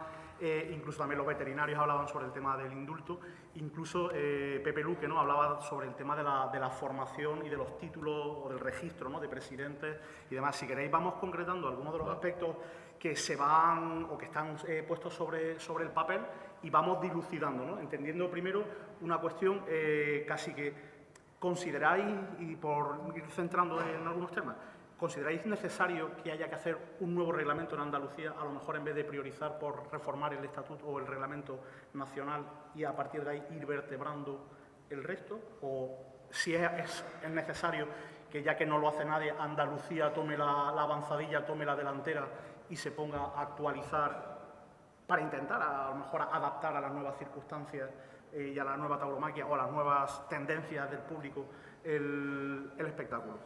incluso también los veterinarios hablaban sobre el tema del indulto, incluso Pepe Luque, ¿no?, hablaba sobre el tema de la formación y de los títulos o del registro, ¿no?, de presidentes y demás. Si queréis, vamos concretando algunos de los aspectos que se van o que están puestos sobre el papel y vamos dilucidando, ¿no?, entendiendo primero una cuestión casi que ¿consideráis, y por ir centrando en algunos temas, consideráis necesario que haya que hacer un nuevo reglamento en Andalucía, a lo mejor en vez de priorizar por reformar el estatuto o el reglamento nacional y a partir de ahí ir vertebrando el resto? ¿O si es necesario que, ya que no lo hace nadie, Andalucía tome la avanzadilla, tome la delantera y se ponga a actualizar para intentar a lo mejor adaptar a las nuevas circunstancias y a la nueva tauromaquia o a las nuevas tendencias del público el espectáculo?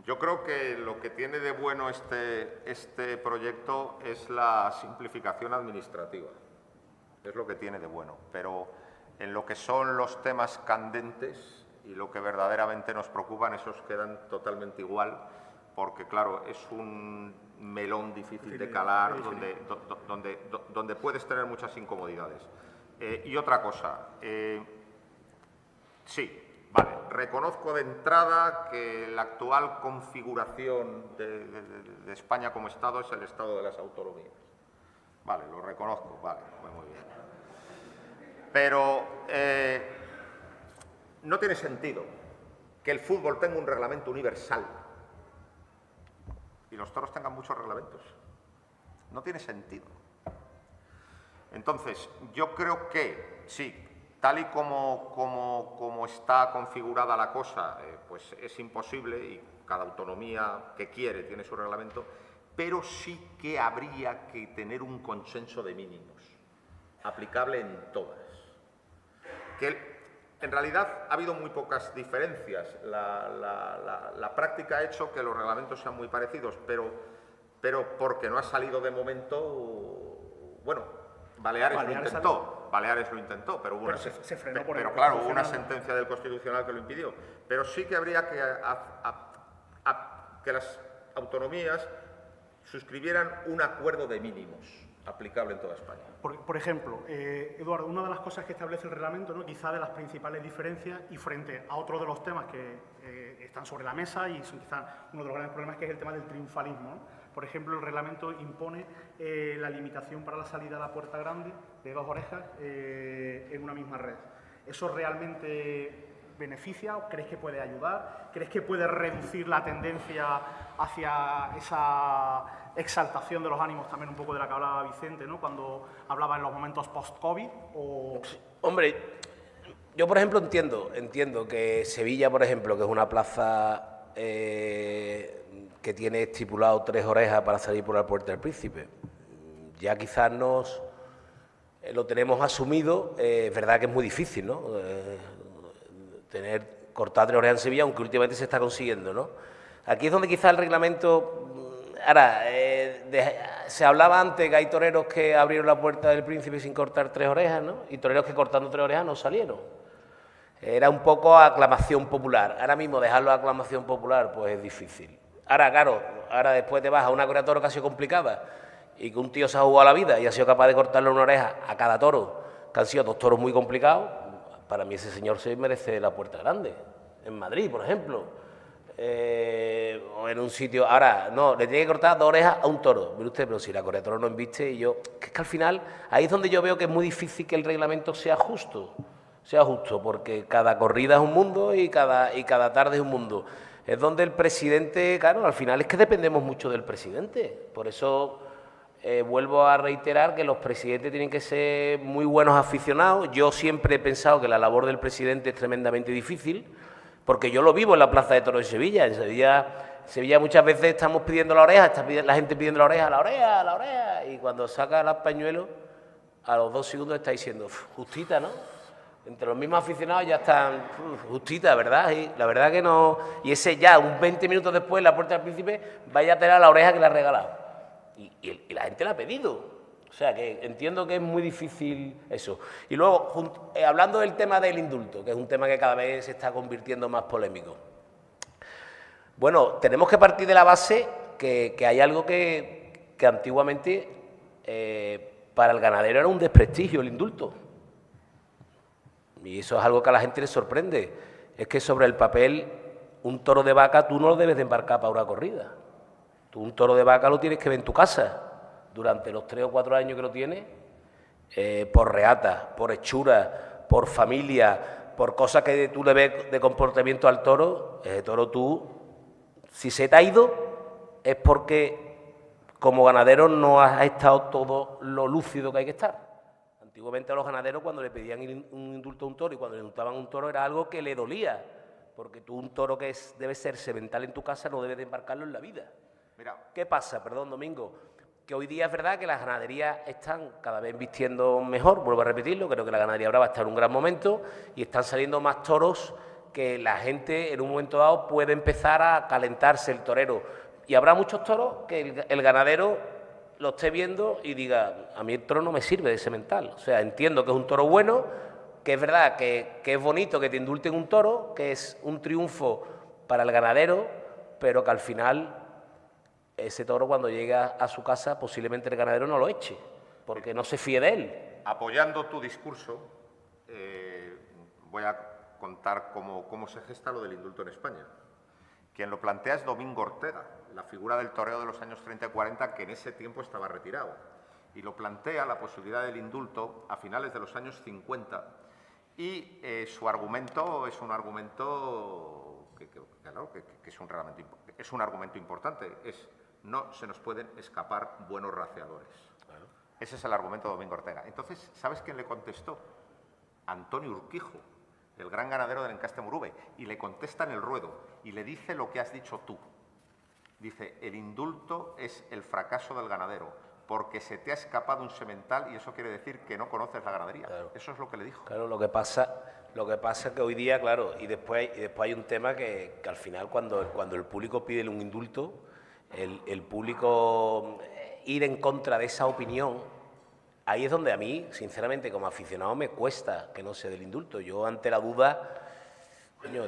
Yo creo que lo que tiene de bueno este proyecto es la simplificación administrativa. Es lo que tiene de bueno. Pero en lo que son los temas candentes y lo que verdaderamente nos preocupan, esos quedan totalmente igual, porque, claro, es un melón difícil de calar, donde puedes tener muchas incomodidades. Y otra cosa, sí, vale, reconozco de entrada que la actual configuración de España como Estado es el Estado de las autonomías. Vale, lo reconozco, vale, muy bien. Pero no tiene sentido que el fútbol tenga un reglamento universal y los toros tengan muchos reglamentos. No tiene sentido. Entonces, yo creo que, sí, tal y como está configurada la cosa, pues es imposible y cada autonomía que quiere tiene su reglamento, pero sí que habría que tener un consenso de mínimos, aplicable en todas. Que en realidad ha habido muy pocas diferencias. La práctica ha hecho que los reglamentos sean muy parecidos, pero porque no ha salido de momento, bueno, Baleares lo intentó, pero hubo se frenó por pero claro, hubo una sentencia del Constitucional que lo impidió. Pero sí que habría que las autonomías suscribieran un acuerdo de mínimos aplicable en toda España. Por ejemplo, Eduardo, una de las cosas que establece el reglamento, ¿no?, quizá de las principales diferencias y frente a otro de los temas que están sobre la mesa y son quizá uno de los grandes problemas, que es el tema del triunfalismo, ¿no? Por ejemplo, el reglamento impone la limitación para la salida a la puerta grande de 2 orejas en una misma red. ¿Eso realmente beneficia? ¿Crees que puede ayudar? ¿Crees que puede reducir la tendencia hacia esa exaltación de los ánimos también un poco de la que hablaba Vicente, ¿no? Cuando hablaba en los momentos post-COVID? Hombre, yo por ejemplo entiendo que Sevilla, por ejemplo, que es una plaza que tiene estipulado 3 orejas para salir por la Puerta del Príncipe, ya quizás lo tenemos asumido. Es verdad que es muy difícil, ¿no? Cortar 3 orejas en Sevilla, aunque últimamente se está consiguiendo, ¿no? Aquí es donde quizás el reglamento... Ahora, se hablaba antes que hay toreros que abrieron la Puerta del Príncipe sin cortar 3 orejas, ¿no? Y toreros que cortando 3 orejas no salieron. Era un poco aclamación popular. Ahora mismo dejarlo a aclamación popular, pues es difícil. Ahora, claro, después te vas a una corrida de toro que ha sido complicada y que un tío se ha jugado la vida y ha sido capaz de cortarle una oreja a cada toro, que han sido 2 toros muy complicados. Para mí ese señor se merece la Puerta Grande, en Madrid, por ejemplo. O en un sitio... Ahora, no, le tiene que cortar 2 orejas a un toro. Mire usted, pero si la corrida de toro no embiste y yo... Que es que al final, ahí es donde yo veo que es muy difícil que el reglamento sea justo, porque cada corrida es un mundo y cada tarde es un mundo. Es donde el presidente, claro, al final es que dependemos mucho del presidente. Por eso vuelvo a reiterar que los presidentes tienen que ser muy buenos aficionados. Yo siempre he pensado que la labor del presidente es tremendamente difícil, porque yo lo vivo en la Plaza de Toros de Sevilla. En Sevilla muchas veces estamos pidiendo la oreja, está la gente pidiendo la oreja, y cuando saca el pañuelo, a los 2 segundos está diciendo, justita, ¿no? Entre los mismos aficionados ya están, justita, ¿verdad? Y la verdad que no... Y ese ya, 20 minutos después, en la Puerta del Príncipe, vaya a tener la oreja que le ha regalado. Y la gente la ha pedido. O sea, que entiendo que es muy difícil eso. Y luego, hablando del tema del indulto, que es un tema que cada vez se está convirtiendo más polémico. Bueno, tenemos que partir de la base que hay algo que antiguamente para el ganadero era un desprestigio, el indulto. Y eso es algo que a la gente le sorprende. Es que sobre el papel, un toro de vaca tú no lo debes de embarcar para una corrida. Tú un toro de vaca lo tienes que ver en tu casa durante los 3 o 4 años que lo tienes, por reata, por hechura, por familia, por cosas que tú le ves de comportamiento al toro. Ese toro tú, si se te ha ido, es porque como ganadero no has estado todo lo lúcido que hay que estar. Antiguamente a los ganaderos, cuando le pedían un indulto a un toro y cuando le indultaban a un toro, era algo que le dolía, porque tú un toro que debe ser semental en tu casa no debes de embarcarlo en la vida. Mira. ¿Qué pasa, perdón, Domingo? Que hoy día es verdad que las ganaderías están cada vez vistiendo mejor, vuelvo a repetirlo, creo que la ganadería brava está en un gran momento y están saliendo más toros que la gente en un momento dado puede empezar a calentarse el torero. Y habrá muchos toros que el ganadero lo esté viendo y diga, a mí el toro no me sirve de semental. O sea, entiendo que es un toro bueno, que es verdad que es bonito que te indulten un toro, que es un triunfo para el ganadero, pero que al final ese toro cuando llega a su casa posiblemente el ganadero no lo eche, porque no se fíe de él. Apoyando tu discurso, voy a contar cómo se gesta lo del indulto en España. Quien lo plantea es Domingo Ortega, la figura del toreo de los años 30 y 40, que en ese tiempo estaba retirado. Y lo plantea la posibilidad del indulto a finales de los años 50. Y su argumento es un argumento que es un argumento importante. No se nos pueden escapar buenos raceadores. Claro. Ese es el argumento de Domingo Ortega. Entonces, ¿sabes quién le contestó? Antonio Urquijo, el gran ganadero del encaste Murube, y le contesta en el ruedo y le dice lo que has dicho tú. Dice, el indulto es el fracaso del ganadero, porque se te ha escapado un semental y eso quiere decir que no conoces la ganadería. Claro. Eso es lo que le dijo. Claro, lo que pasa es que hoy día, claro, y después hay un tema que al final cuando el público pide un indulto, el público ir en contra de esa opinión, ahí es donde a mí, sinceramente, como aficionado, me cuesta que no se dé el indulto. Yo, ante la duda,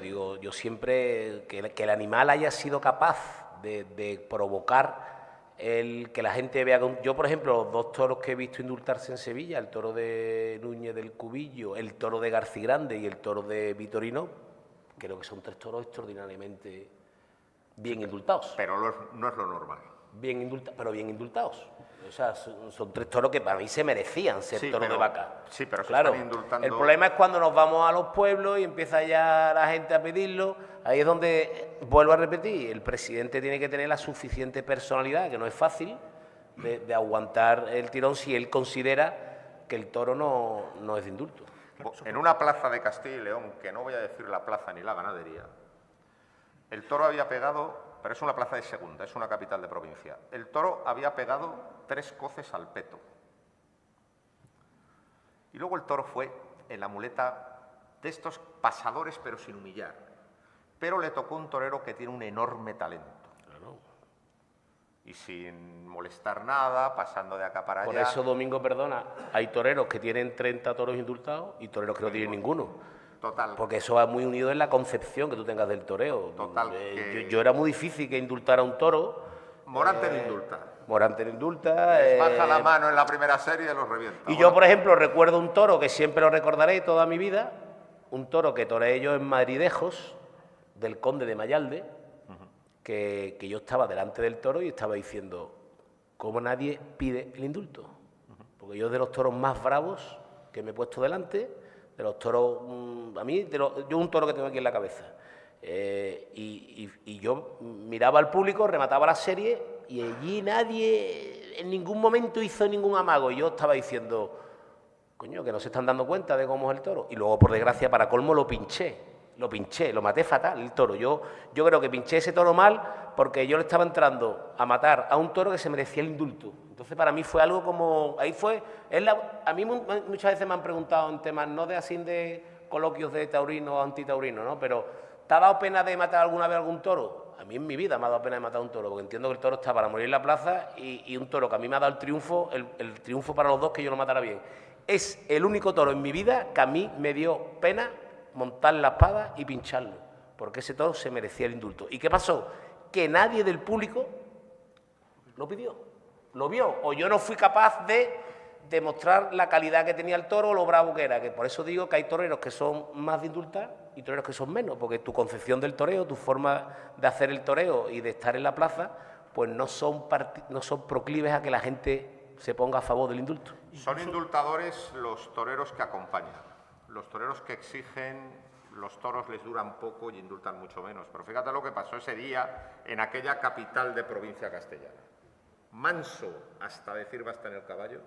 digo, yo siempre, que el animal haya sido capaz de provocar que la gente vea... Yo, por ejemplo, los 2 toros que he visto indultarse en Sevilla, el toro de Núñez del Cubillo, el toro de Garcigrande y el toro de Vitorino, creo que son 3 toros extraordinariamente bien indultados. Pero no es lo normal. pero bien indultados. O sea, son 3 toros que para mí se merecían ser toros de vaca. Sí, pero se claro, están indultando. el problema es cuando nos vamos a los pueblos y empieza ya la gente a pedirlo. Ahí es donde, vuelvo a repetir, el presidente tiene que tener la suficiente personalidad, que no es fácil, de aguantar el tirón si él considera que el toro no es de indulto. En una plaza de Castilla y León, que no voy a decir la plaza ni la ganadería, el toro había pegado, pero es una plaza de segunda, es una capital de provincia, el toro había pegado 3 coces al peto. Y luego el toro fue en la muleta de estos pasadores, pero sin humillar. Pero le tocó un torero que tiene un enorme talento. Claro. Y sin molestar nada, pasando de acá para allá. Por eso, Domingo, perdona, hay toreros que tienen 30 toros indultados y toreros que no tienen ninguno. Total. Porque eso va muy unido en la concepción que tú tengas del toreo. Total. Yo era muy difícil que indultara un toro. Morante no indulta. Morante no indulta. Les baja la mano en la primera serie y los revienta. Y yo, por ejemplo, recuerdo un toro que siempre lo recordaré toda mi vida, un toro que toreé yo en Madridejos, del Conde de Mayalde, que yo estaba delante del toro y estaba diciendo, ¿cómo nadie pide el indulto? Porque yo de los toros más bravos que me he puesto delante, de los toros, a mí, yo un toro que tengo aquí en la cabeza, y yo miraba al público, remataba la serie y allí nadie en ningún momento hizo ningún amago. Y yo estaba diciendo, coño, que no se están dando cuenta de cómo es el toro. Y luego, por desgracia, para colmo, lo maté fatal el toro. Yo creo que pinché ese toro mal porque yo le estaba entrando a matar a un toro que se merecía el indulto. Entonces, para mí fue algo como... Ahí fue... a mí muchas veces me han preguntado en temas, no de así de coloquios de taurino o antitaurino, ¿no? Pero, ¿te ha dado pena de matar alguna vez algún toro? A mí en mi vida me ha dado pena de matar a un toro, porque entiendo que el toro está para morir en la plaza y un toro que a mí me ha dado el triunfo para los dos, que yo lo matara bien. Es el único toro en mi vida que a mí me dio pena montar la espada y pincharlo, porque ese toro se merecía el indulto. ¿Y qué pasó? Que nadie del público lo pidió, lo vio, o yo no fui capaz de demostrar la calidad que tenía el toro o lo bravo que era, que por eso digo que hay toreros que son más de indultar y toreros que son menos, porque tu concepción del toreo, tu forma de hacer el toreo y de estar en la plaza, pues no son proclives a que la gente se ponga a favor del indulto. Son indultadores los toreros que acompañan. Los toreros que exigen, los toros les duran poco y indultan mucho menos. Pero fíjate lo que pasó ese día en aquella capital de provincia castellana. Manso hasta decir basta en el caballo,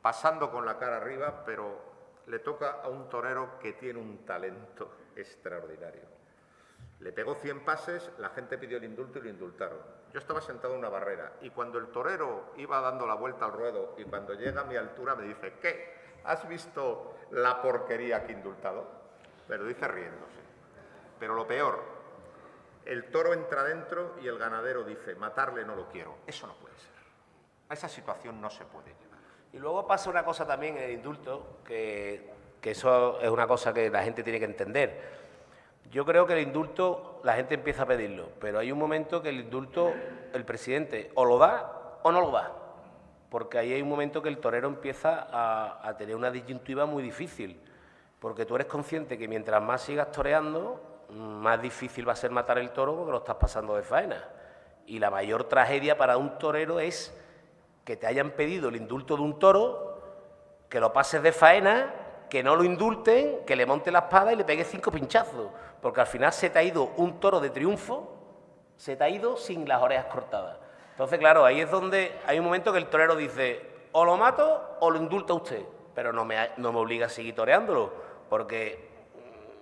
pasando con la cara arriba, pero le toca a un torero que tiene un talento extraordinario. Le pegó 100 pases, la gente pidió el indulto y lo indultaron. Yo estaba sentado en una barrera y cuando el torero iba dando la vuelta al ruedo y cuando llega a mi altura me dice, ¿qué? ¿Has visto la porquería que he indultado? Me lo dice riéndose. Pero lo peor, el toro entra dentro y el ganadero dice, matarle no lo quiero. Eso no puede ser. A esa situación no se puede llevar. Y luego pasa una cosa también en el indulto, que eso es una cosa que la gente tiene que entender. Yo creo que el indulto, la gente empieza a pedirlo, pero hay un momento que el indulto, el presidente o lo da o no lo da. Porque ahí hay un momento que el torero empieza a tener una disyuntiva muy difícil, porque tú eres consciente que mientras más sigas toreando, más difícil va a ser matar el toro porque lo estás pasando de faena. Y la mayor tragedia para un torero es que te hayan pedido el indulto de un toro, que lo pases de faena, que no lo indulten, que le monte la espada y le pegue 5 pinchazos, porque al final se te ha ido un toro de triunfo, se te ha ido sin las orejas cortadas. Entonces, claro, ahí es donde hay un momento que el torero dice, o lo mato o lo indulta usted, pero no me obliga a seguir toreándolo, porque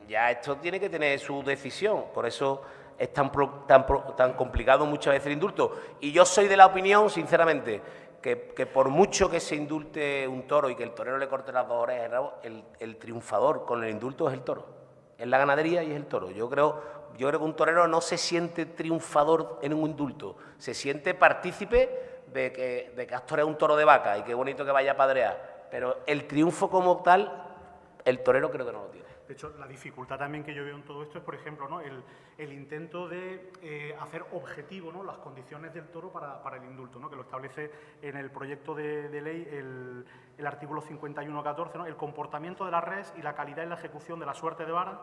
ya esto tiene que tener su decisión, por eso es tan complicado muchas veces el indulto. Y yo soy de la opinión, sinceramente, que por mucho que se indulte un toro y que el torero le corte las 2 orejas, el triunfador con el indulto es el toro, es la ganadería y es el toro. Yo creo que un torero no se siente triunfador en un indulto, se siente partícipe de que has toreado un toro de vaca y qué bonito que vaya a padrear, pero el triunfo como tal, el torero creo que no lo tiene. De hecho, la dificultad también que yo veo en todo esto es, por ejemplo, ¿no? el intento de hacer objetivo, ¿no? las condiciones del toro para el indulto, ¿no? que lo establece en el proyecto de ley el artículo 51.14, ¿no? el comportamiento de la res y la calidad en la ejecución de la suerte de vara,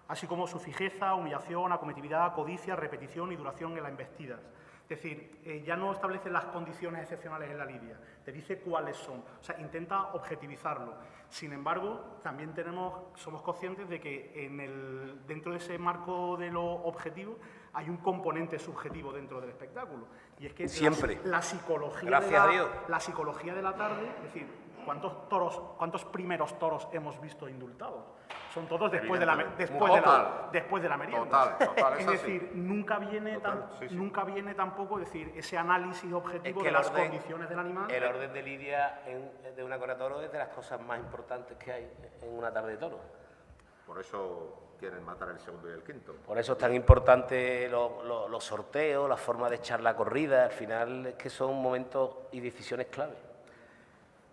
así como su fijeza, humillación, acometividad, codicia, repetición y duración en las embestidas. Es decir, ya no establece las condiciones excepcionales en la lidia, te dice cuáles son, o sea, intenta objetivizarlo. Sin embargo, también somos conscientes de que dentro de ese marco de lo objetivo hay un componente subjetivo dentro del espectáculo. Y es que siempre. La psicología, gracias a Dios, la psicología de la tarde, es decir, ¿cuántos primeros toros hemos visto indultados? Son todos después de la merienda. Total, es decir, nunca viene tampoco decir, ese análisis objetivo de las condiciones del animal. El orden de lidia de una corrida de toros es de las cosas más importantes que hay en una tarde de toros. Por eso quieren matar el segundo y el quinto. Por eso es tan importante los sorteos, la forma de echar la corrida. Al final es que son momentos y decisiones clave.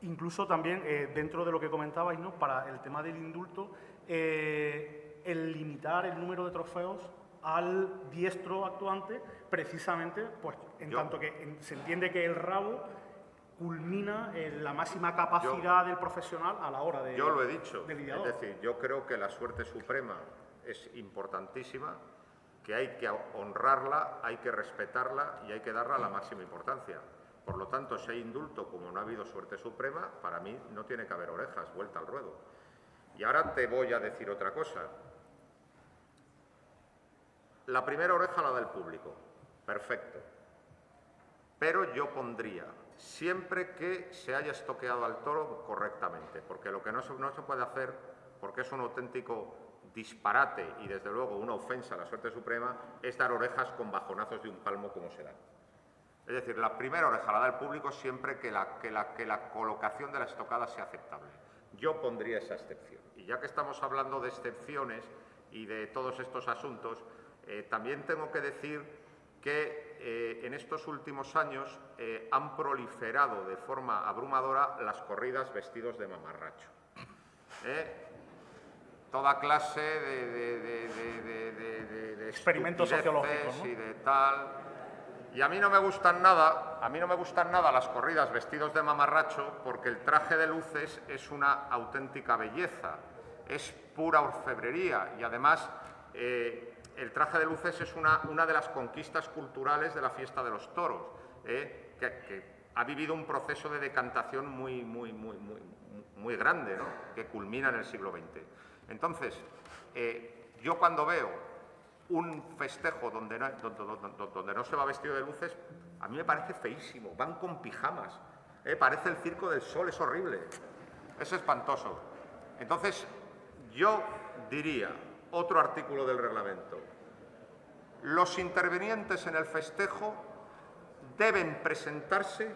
Incluso también, dentro de lo que comentabais, ¿no?, para el tema del indulto, el limitar el número de trofeos al diestro actuante, precisamente, pues en tanto que se entiende que el rabo culmina en la máxima capacidad del profesional a la hora de... Yo lo he dicho, del es lidiador. decir, yo creo que la suerte suprema es importantísima, que hay que honrarla, hay que respetarla y hay que darla la máxima importancia. Por lo tanto, si hay indulto, como no ha habido suerte suprema, para mí no tiene que haber orejas, vuelta al ruedo. Y ahora te voy a decir otra cosa. La primera oreja la da el público, perfecto. Pero yo pondría, siempre que se haya estoqueado al toro correctamente, porque lo que no se puede hacer, porque es un auténtico disparate y desde luego una ofensa a la suerte suprema, es dar orejas con bajonazos de un palmo como se dan. Es decir, la primera oreja la da el público siempre que la colocación de la estocada sea aceptable. Yo pondría esa excepción. Y ya que estamos hablando de excepciones y de todos estos asuntos, también tengo que decir que en estos últimos años han proliferado de forma abrumadora las corridas vestidos de mamarracho. Toda clase de experimentos sociológicos, ¿no? Y de tal. Y a mí no me gustan nada, las corridas vestidos de mamarracho, porque el traje de luces es una auténtica belleza, es pura orfebrería y además el traje de luces es una de las conquistas culturales de la fiesta de los toros, que ha vivido un proceso de decantación muy grande, ¿no?, que culmina en el siglo XX. Entonces, yo cuando veo un festejo donde no se va vestido de luces, a mí me parece feísimo, van con pijamas, parece el Circo del Sol, es horrible, es espantoso. Entonces, yo diría, otro artículo del reglamento, los intervinientes en el festejo deben presentarse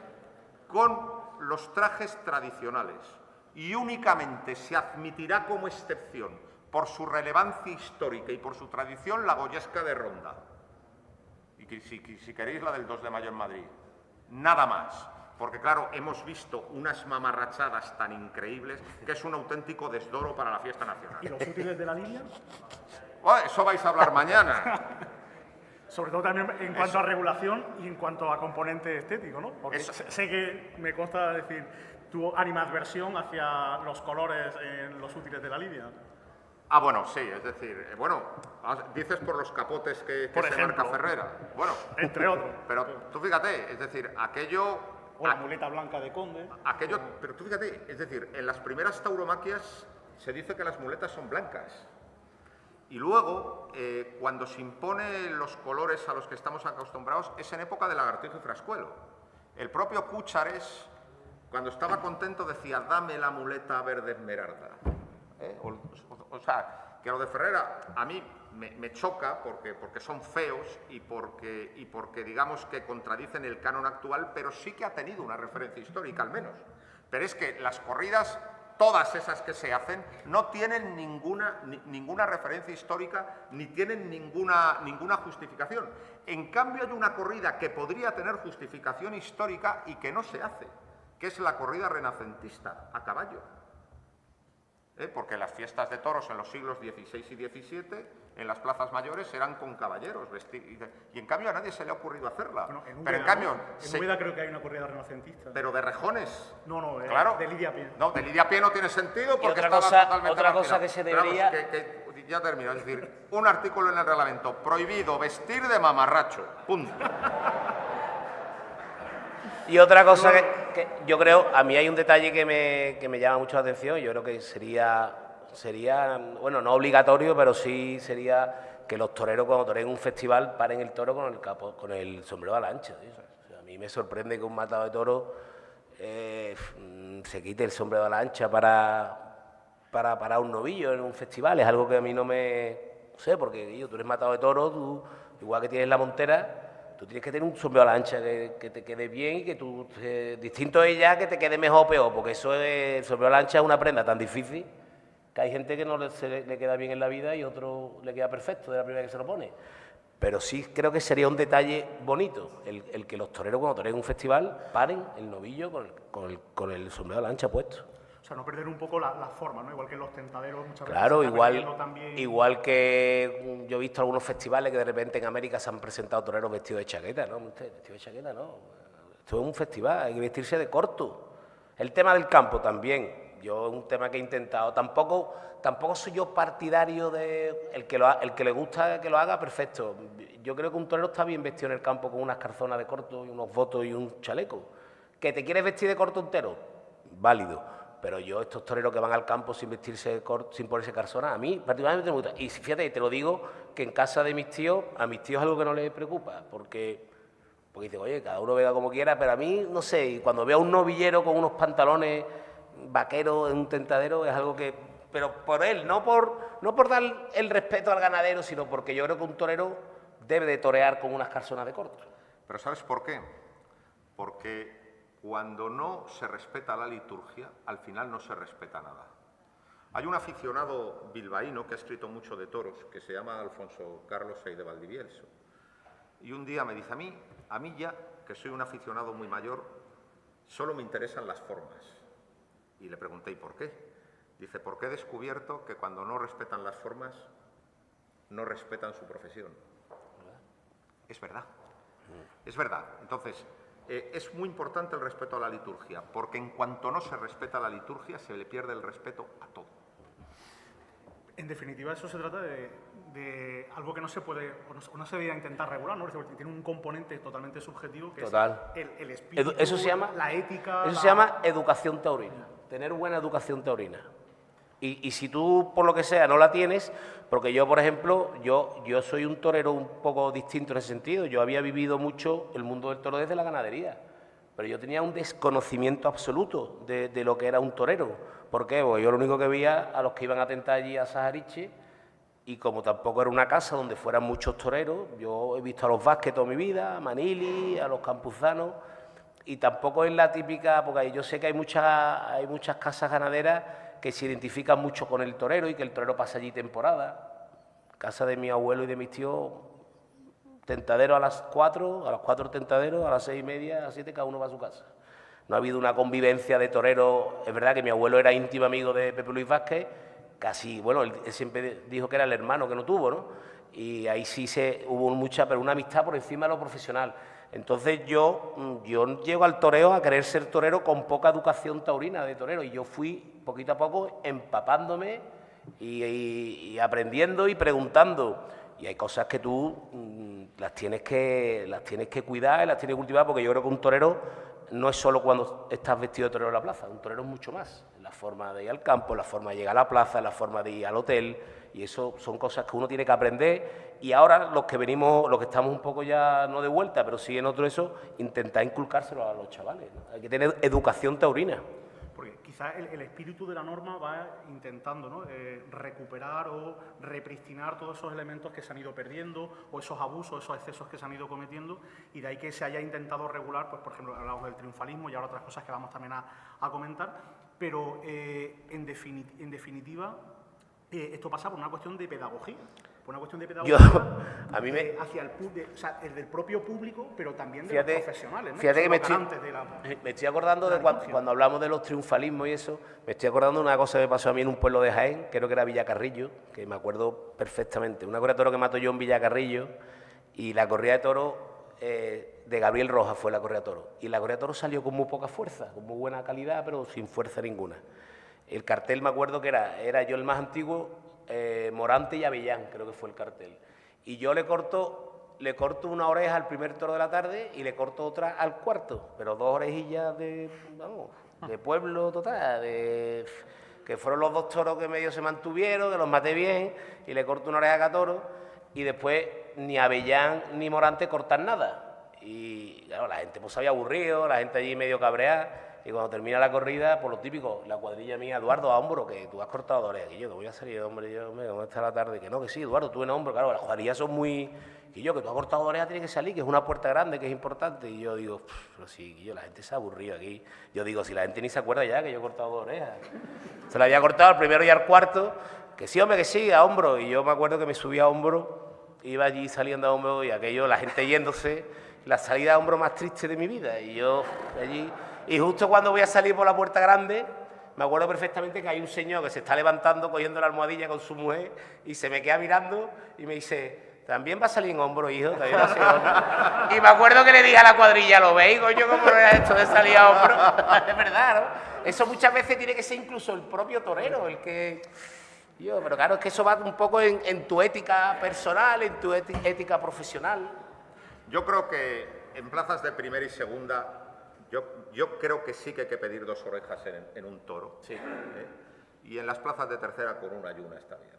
con los trajes tradicionales y únicamente se admitirá como excepción, por su relevancia histórica y por su tradición, la goyesca de Ronda. Y que, si queréis, la del 2 de mayo en Madrid. Nada más. Porque, claro, hemos visto unas mamarrachadas tan increíbles que es un auténtico desdoro para la fiesta nacional. ¿Y los útiles de la línea? Bueno, eso vais a hablar mañana. Sobre todo también en cuanto a regulación y en cuanto a componente estético, ¿no? Porque sé que me consta decir, tu animadversión hacia los colores en los útiles de la lidia. Ah, bueno, sí, es decir, dices por los capotes que se marca Ferrera. Bueno, entre otros. Pero tú fíjate, es decir, aquello... O la muleta blanca de conde. Pero tú fíjate, es decir, en las primeras tauromaquias se dice que las muletas son blancas. Y luego, cuando se imponen los colores a los que estamos acostumbrados, es en época de Lagartijo y Frascuelo. El propio Cúchares, cuando estaba contento, decía, dame la muleta verde esmeralda. O sea, que lo de Ferrera a mí me choca porque son feos y porque digamos que contradicen el canon actual, pero sí que ha tenido una referencia histórica al menos. Pero es que las corridas, todas esas que se hacen, no tienen ninguna referencia histórica ni tienen ninguna justificación. En cambio hay una corrida que podría tener justificación histórica y que no se hace, que es la corrida renacentista a caballo. Porque las fiestas de toros en los siglos XVI y XVII, en las plazas mayores, eran con caballeros vestidos. Y en cambio a nadie se le ha ocurrido hacerla. Bueno, en pero Úbeda, en cambio... ¿no? En Úbeda creo que hay una corrida renacentista. ¿Pero de rejones? No, claro. De lidia a pie. No, de lidia a pie no tiene sentido porque otra cosa que se debería... ya termino, es decir, un artículo en el reglamento, prohibido vestir de mamarracho, punto. Y otra cosa que yo creo, a mí hay un detalle que me llama mucho la atención, yo creo que sería, bueno, no obligatorio, pero sí sería que los toreros cuando toreen un festival paren el toro con el sombrero a la ancha. ¿Sí? O sea, a mí me sorprende que un matador de toros se quite el sombrero a la ancha para parar un novillo en un festival. Es algo que a mí no sé, porque tú eres matador de toros, tú, igual que tienes la montera, tú tienes que tener un sombrero a la ancha que te quede bien y que tú, distinto es ya que te quede mejor o peor, porque el sombrero a la ancha es una prenda tan difícil que hay gente que no le queda bien en la vida y otro le queda perfecto de la primera que se lo pone. Pero sí creo que sería un detalle bonito el que los toreros cuando toreen un festival paren el novillo con el sombrero a la ancha puesto. O sea, no perder un poco la forma, ¿no? Igual que en los tentaderos muchas veces. Claro, se está perdiendo también. igual que yo he visto algunos festivales que de repente en América se han presentado toreros vestidos de chaqueta, ¿no? Usted, vestido de chaqueta, no. Esto es un festival, hay que vestirse de corto. El tema del campo también, yo es un tema que he intentado. Tampoco soy yo partidario de el que le gusta que lo haga, perfecto. Yo creo que un torero está bien vestido en el campo con unas calzonas de corto y unos botos y un chaleco. ¿Que te quieres vestir de corto entero? Válido. Pero yo, estos toreros que van al campo sin vestirse, sin ponerse calzonas, a mí particularmente me gusta. Y fíjate, te lo digo, que en casa de mis tíos, a mis tíos es algo que no les preocupa, porque dicen, oye, cada uno vega como quiera, pero a mí, no sé, y cuando veo a un novillero con unos pantalones vaqueros en un tentadero, es algo que... Pero por él, no por dar el respeto al ganadero, sino porque yo creo que un torero debe de torear con unas calzonas de corto. Pero ¿sabes por qué? Porque cuando no se respeta la liturgia, al final no se respeta nada. Hay un aficionado bilbaíno que ha escrito mucho de toros, que se llama Alfonso Carlos Sey de Valdivielso. Y un día me dice, a mí ya, que soy un aficionado muy mayor, solo me interesan las formas. Y le pregunté, ¿y por qué? Dice, porque he descubierto que cuando no respetan las formas, no respetan su profesión. Es verdad. Es verdad. Entonces, es muy importante el respeto a la liturgia, porque en cuanto no se respeta la liturgia, se le pierde el respeto a todo. En definitiva, eso se trata de algo que no se puede, o no se debería intentar regular, ¿no? Tiene un componente totalmente subjetivo que Total. es el espíritu, Eso se llama, la ética... Eso se llama educación taurina, tener buena educación taurina. Y si tú, por lo que sea, no la tienes, porque yo, por ejemplo, yo soy un torero un poco distinto en ese sentido. Yo había vivido mucho el mundo del toro desde la ganadería, pero yo tenía un desconocimiento absoluto de lo que era un torero. ¿Por qué? Porque yo lo único que veía a los que iban a tentar allí a Sahariche, y como tampoco era una casa donde fueran muchos toreros, yo he visto a los Vázquez toda mi vida, a Manili, a los Campuzanos, y tampoco es la típica, porque yo sé que hay muchas casas ganaderas que se identifican mucho con el torero y que el torero pasa allí temporada. Casa de mi abuelo y de mis tíos, tentadero a las 4 tentaderos, a las 6:30, a las 7 cada uno va a su casa. No ha habido una convivencia de toreros. Es verdad que mi abuelo era íntimo amigo de Pepe Luis Vázquez, casi, bueno, él siempre dijo que era el hermano que no tuvo, ¿no? Y ahí sí hubo pero una amistad por encima de lo profesional. Entonces yo llego al toreo a querer ser torero con poca educación taurina de torero, y yo fui poquito a poco empapándome y aprendiendo y preguntando. Y hay cosas que tú las tienes que cuidar y las tienes que cultivar, porque yo creo que un torero no es solo cuando estás vestido de torero en la plaza, un torero es mucho más. La forma de ir al campo, la forma de llegar a la plaza, la forma de ir al hotel, y eso son cosas que uno tiene que aprender. Y ahora los que estamos un poco ya no de vuelta, pero sí en otro eso, intentar inculcárselo a los chavales, ¿no? Hay que tener educación taurina. Porque quizás el espíritu de la norma va intentando, ¿no? Recuperar o repristinar todos esos elementos que se han ido perdiendo, o esos abusos, esos excesos que se han ido cometiendo, y de ahí que se haya intentado regular, pues por ejemplo, hablamos del triunfalismo y ahora otras cosas que vamos también a comentar, pero en definitiva esto pasa por una cuestión de pedagogía. Por una cuestión de pedagogía hacia el del propio público, pero también de los profesionales, ¿no? Fíjate que me estoy acordando de cuando hablamos de los triunfalismos y eso, me estoy acordando de una cosa que pasó a mí en un pueblo de Jaén, creo que era Villacarrillo, que me acuerdo perfectamente. Una corrida de toro que mato yo en Villacarrillo, y la corrida de toro de Gabriel Rojas fue la corrida de toro. Y la corrida de toro salió con muy poca fuerza, con muy buena calidad, pero sin fuerza ninguna. El cartel me acuerdo que era yo el más antiguo, Morante y Avellán, creo que fue el cartel. Y yo le corto le corto una oreja al primer toro de la tarde y le corto otra al cuarto, pero 2 orejillas de, vamos, de pueblo total, que fueron los 2 toros que medio se mantuvieron, que los maté bien, y le corto una oreja a cada toro, y después ni Avellán ni Morante cortan nada. Y claro, la gente pues se había aburrido, la gente allí medio cabreada, y cuando termina la corrida, por lo típico, la cuadrilla mía, Eduardo, a hombro, que tú has cortado 2 orejas, y yo, que voy a salir, hombre, yo, ¿dónde está la tarde? Que no, que sí, Eduardo, tú en hombro, claro, las cuadrillas son muy... Y yo, que tú has cortado 2 orejas, tiene que salir, que es una puerta grande, que es importante. Y yo digo, pero sí, yo, la gente se ha aburrido aquí. Yo digo, si la gente ni se acuerda ya que yo he cortado 2 orejas. Se la había cortado al primero y al cuarto, que sí, hombre, que sí, a hombro. Y yo me acuerdo que me subí a hombro, iba allí saliendo a hombro, y aquello, la gente yéndose, la salida a hombro más triste de mi vida. Y yo allí... Y justo cuando voy a salir por la puerta grande, me acuerdo perfectamente que hay un señor que se está levantando, cogiendo la almohadilla con su mujer, y se me queda mirando y me dice, ¿también va a salir en hombro, hijo? ¿También va a salir en hombro? Y me acuerdo que le dije a la cuadrilla, ¿lo veis, coño, cómo no era esto de salir a hombro? Es verdad, ¿no? Eso muchas veces tiene que ser incluso el propio torero, el que... pero claro, es que eso va un poco en tu ética personal, en tu ética profesional. Yo creo que en plazas de primera y segunda... Yo creo que sí que hay que pedir 2 orejas en un toro. Sí. Y en las plazas de tercera con una y una está bien.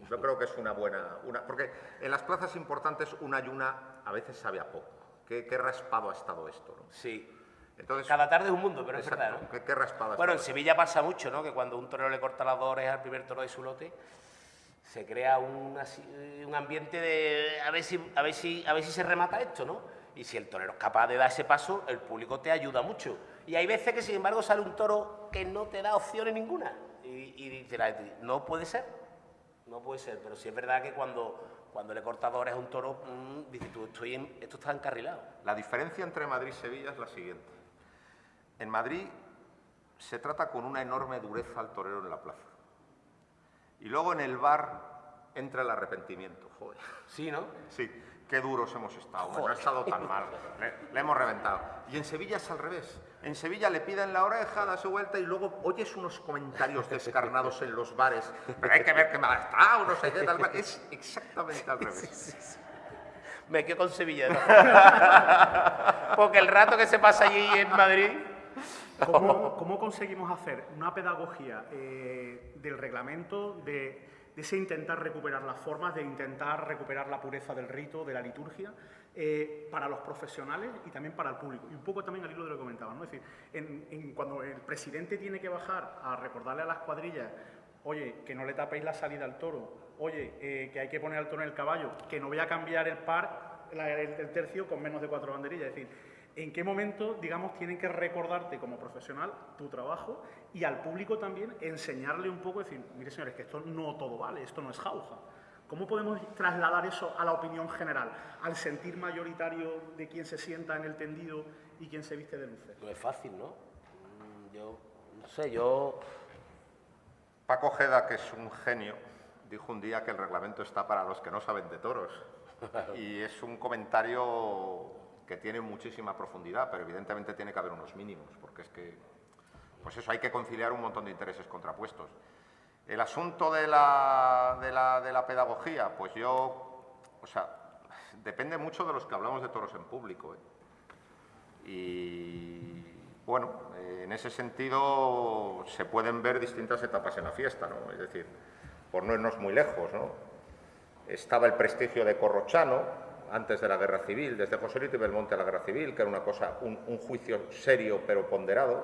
Yo creo que es una buena... porque en las plazas importantes una y una a veces sabe a poco. Qué raspado ha estado esto, ¿no? Sí. Entonces, cada tarde es un mundo, pero exacto, es verdad, ¿no? Qué raspado ha Bueno, en estado. Sevilla pasa mucho, ¿no? Que cuando un torero le corta las 2 orejas al primer toro de su lote, se crea un ambiente de a ver si se remata esto, ¿no? Y si el torero es capaz de dar ese paso, el público te ayuda mucho. Y hay veces que, sin embargo, sale un toro que no te da opciones ninguna. Y dice la gente, no puede ser, pero sí es verdad que cuando le cortas 2 orejas a un toro, dices tú, esto está encarrilado. La diferencia entre Madrid y Sevilla es la siguiente. En Madrid se trata con una enorme dureza al torero en la plaza. Y luego en el bar entra el arrepentimiento, joder. Sí, ¿no? Sí, qué duros hemos estado, no ha estado tan mal, le hemos reventado. Y en Sevilla es al revés. En Sevilla le piden la oreja, da su vuelta y luego oyes unos comentarios descarnados en los bares. Pero hay que ver qué mal ha estado, no sé qué, tal. Es exactamente al revés. Sí. Me quedo con Sevilla, ¿no? Porque el rato que se pasa allí en Madrid... ¿Cómo conseguimos hacer una pedagogía del reglamento, de ese intentar recuperar las formas, de intentar recuperar la pureza del rito, de la liturgia, para los profesionales y también para el público? Y un poco también al hilo de lo que comentaba, ¿no? Es decir, cuando el presidente tiene que bajar a recordarle a las cuadrillas, oye, que no le tapéis la salida al toro, oye, que hay que poner al toro en el caballo, que no voy a cambiar el par, el tercio con menos de 4 banderillas, es decir, ¿en qué momento, digamos, tienen que recordarte como profesional tu trabajo y al público también enseñarle un poco, decir, mire señores, que esto no todo vale, esto no es jauja? ¿Cómo podemos trasladar eso a la opinión general, al sentir mayoritario de quien se sienta en el tendido y quien se viste de luces? No es fácil, ¿no? Paco Ojeda, que es un genio, dijo un día que el reglamento está para los que no saben de toros. Y es un comentario que tiene muchísima profundidad, pero evidentemente tiene que haber unos mínimos, porque es que, pues eso, hay que conciliar un montón de intereses contrapuestos. El asunto de la pedagogía, pues depende mucho de los que hablamos de toros en público, ¿eh? Y bueno, en ese sentido se pueden ver distintas etapas en la fiesta, ¿no? Es decir, por no irnos muy lejos, ¿no? Estaba el prestigio de Corrochano, antes de la Guerra Civil, desde José Luis de Belmonte a la Guerra Civil, que era una cosa, un juicio serio pero ponderado.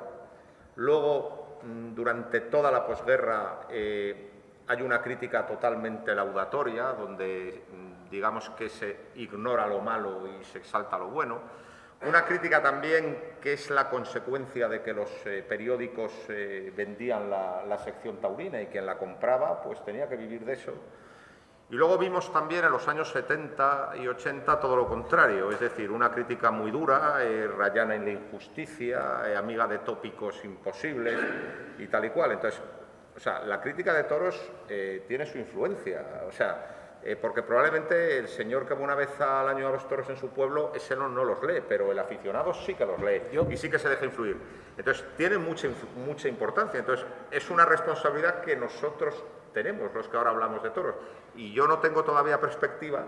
Luego, durante toda la posguerra, hay una crítica totalmente laudatoria, donde digamos que se ignora lo malo y se exalta lo bueno. Una crítica también que es la consecuencia de que los periódicos vendían la sección taurina y quien la compraba pues tenía que vivir de eso. Y luego vimos también en los años 70 y 80 todo lo contrario, es decir, una crítica muy dura, rayana en la injusticia, amiga de tópicos imposibles y tal y cual. Entonces, la crítica de toros tiene su influencia, porque probablemente el señor que va una vez al año a los toros en su pueblo, ese no los lee, pero el aficionado sí que los lee y sí que se deja influir. Entonces, tiene mucha importancia. Entonces, es una responsabilidad que nosotros tenemos, los que ahora hablamos de toros. Y yo no tengo todavía perspectiva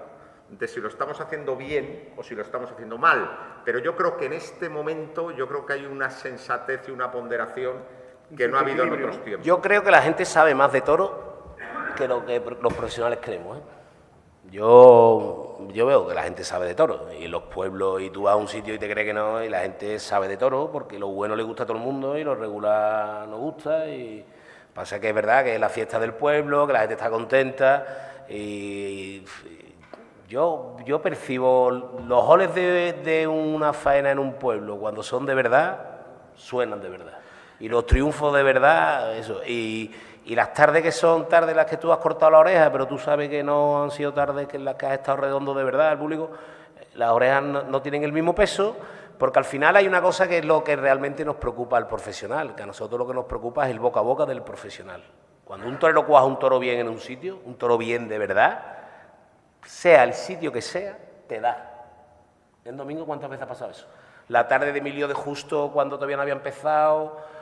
de si lo estamos haciendo bien o si lo estamos haciendo mal. Pero yo creo que en este momento, yo creo que hay una sensatez y una ponderación que no ha habido en otros tiempos. Yo creo que la gente sabe más de toro que lo que los profesionales creemos, ¿eh? Yo veo que la gente sabe de toro, y en los pueblos, y tú vas a un sitio y te crees que no, y la gente sabe de toro, porque lo bueno le gusta a todo el mundo y lo regular no gusta, y pasa que es verdad que es la fiesta del pueblo, que la gente está contenta, y yo percibo los goles de una faena en un pueblo, cuando son de verdad, suenan de verdad, y los triunfos de verdad, eso, y las tardes que son tardes las que tú has cortado la oreja, pero tú sabes que no han sido tardes que en las que has estado redondo de verdad, el público, las orejas no tienen el mismo peso, porque al final hay una cosa que es lo que realmente nos preocupa al profesional, que a nosotros lo que nos preocupa es el boca a boca del profesional. Cuando un torero cuaja un toro bien en un sitio, un toro bien de verdad, sea el sitio que sea, te da. El domingo, ¿cuántas veces ha pasado eso? La tarde de Emilio de Justo, cuando todavía no había empezado.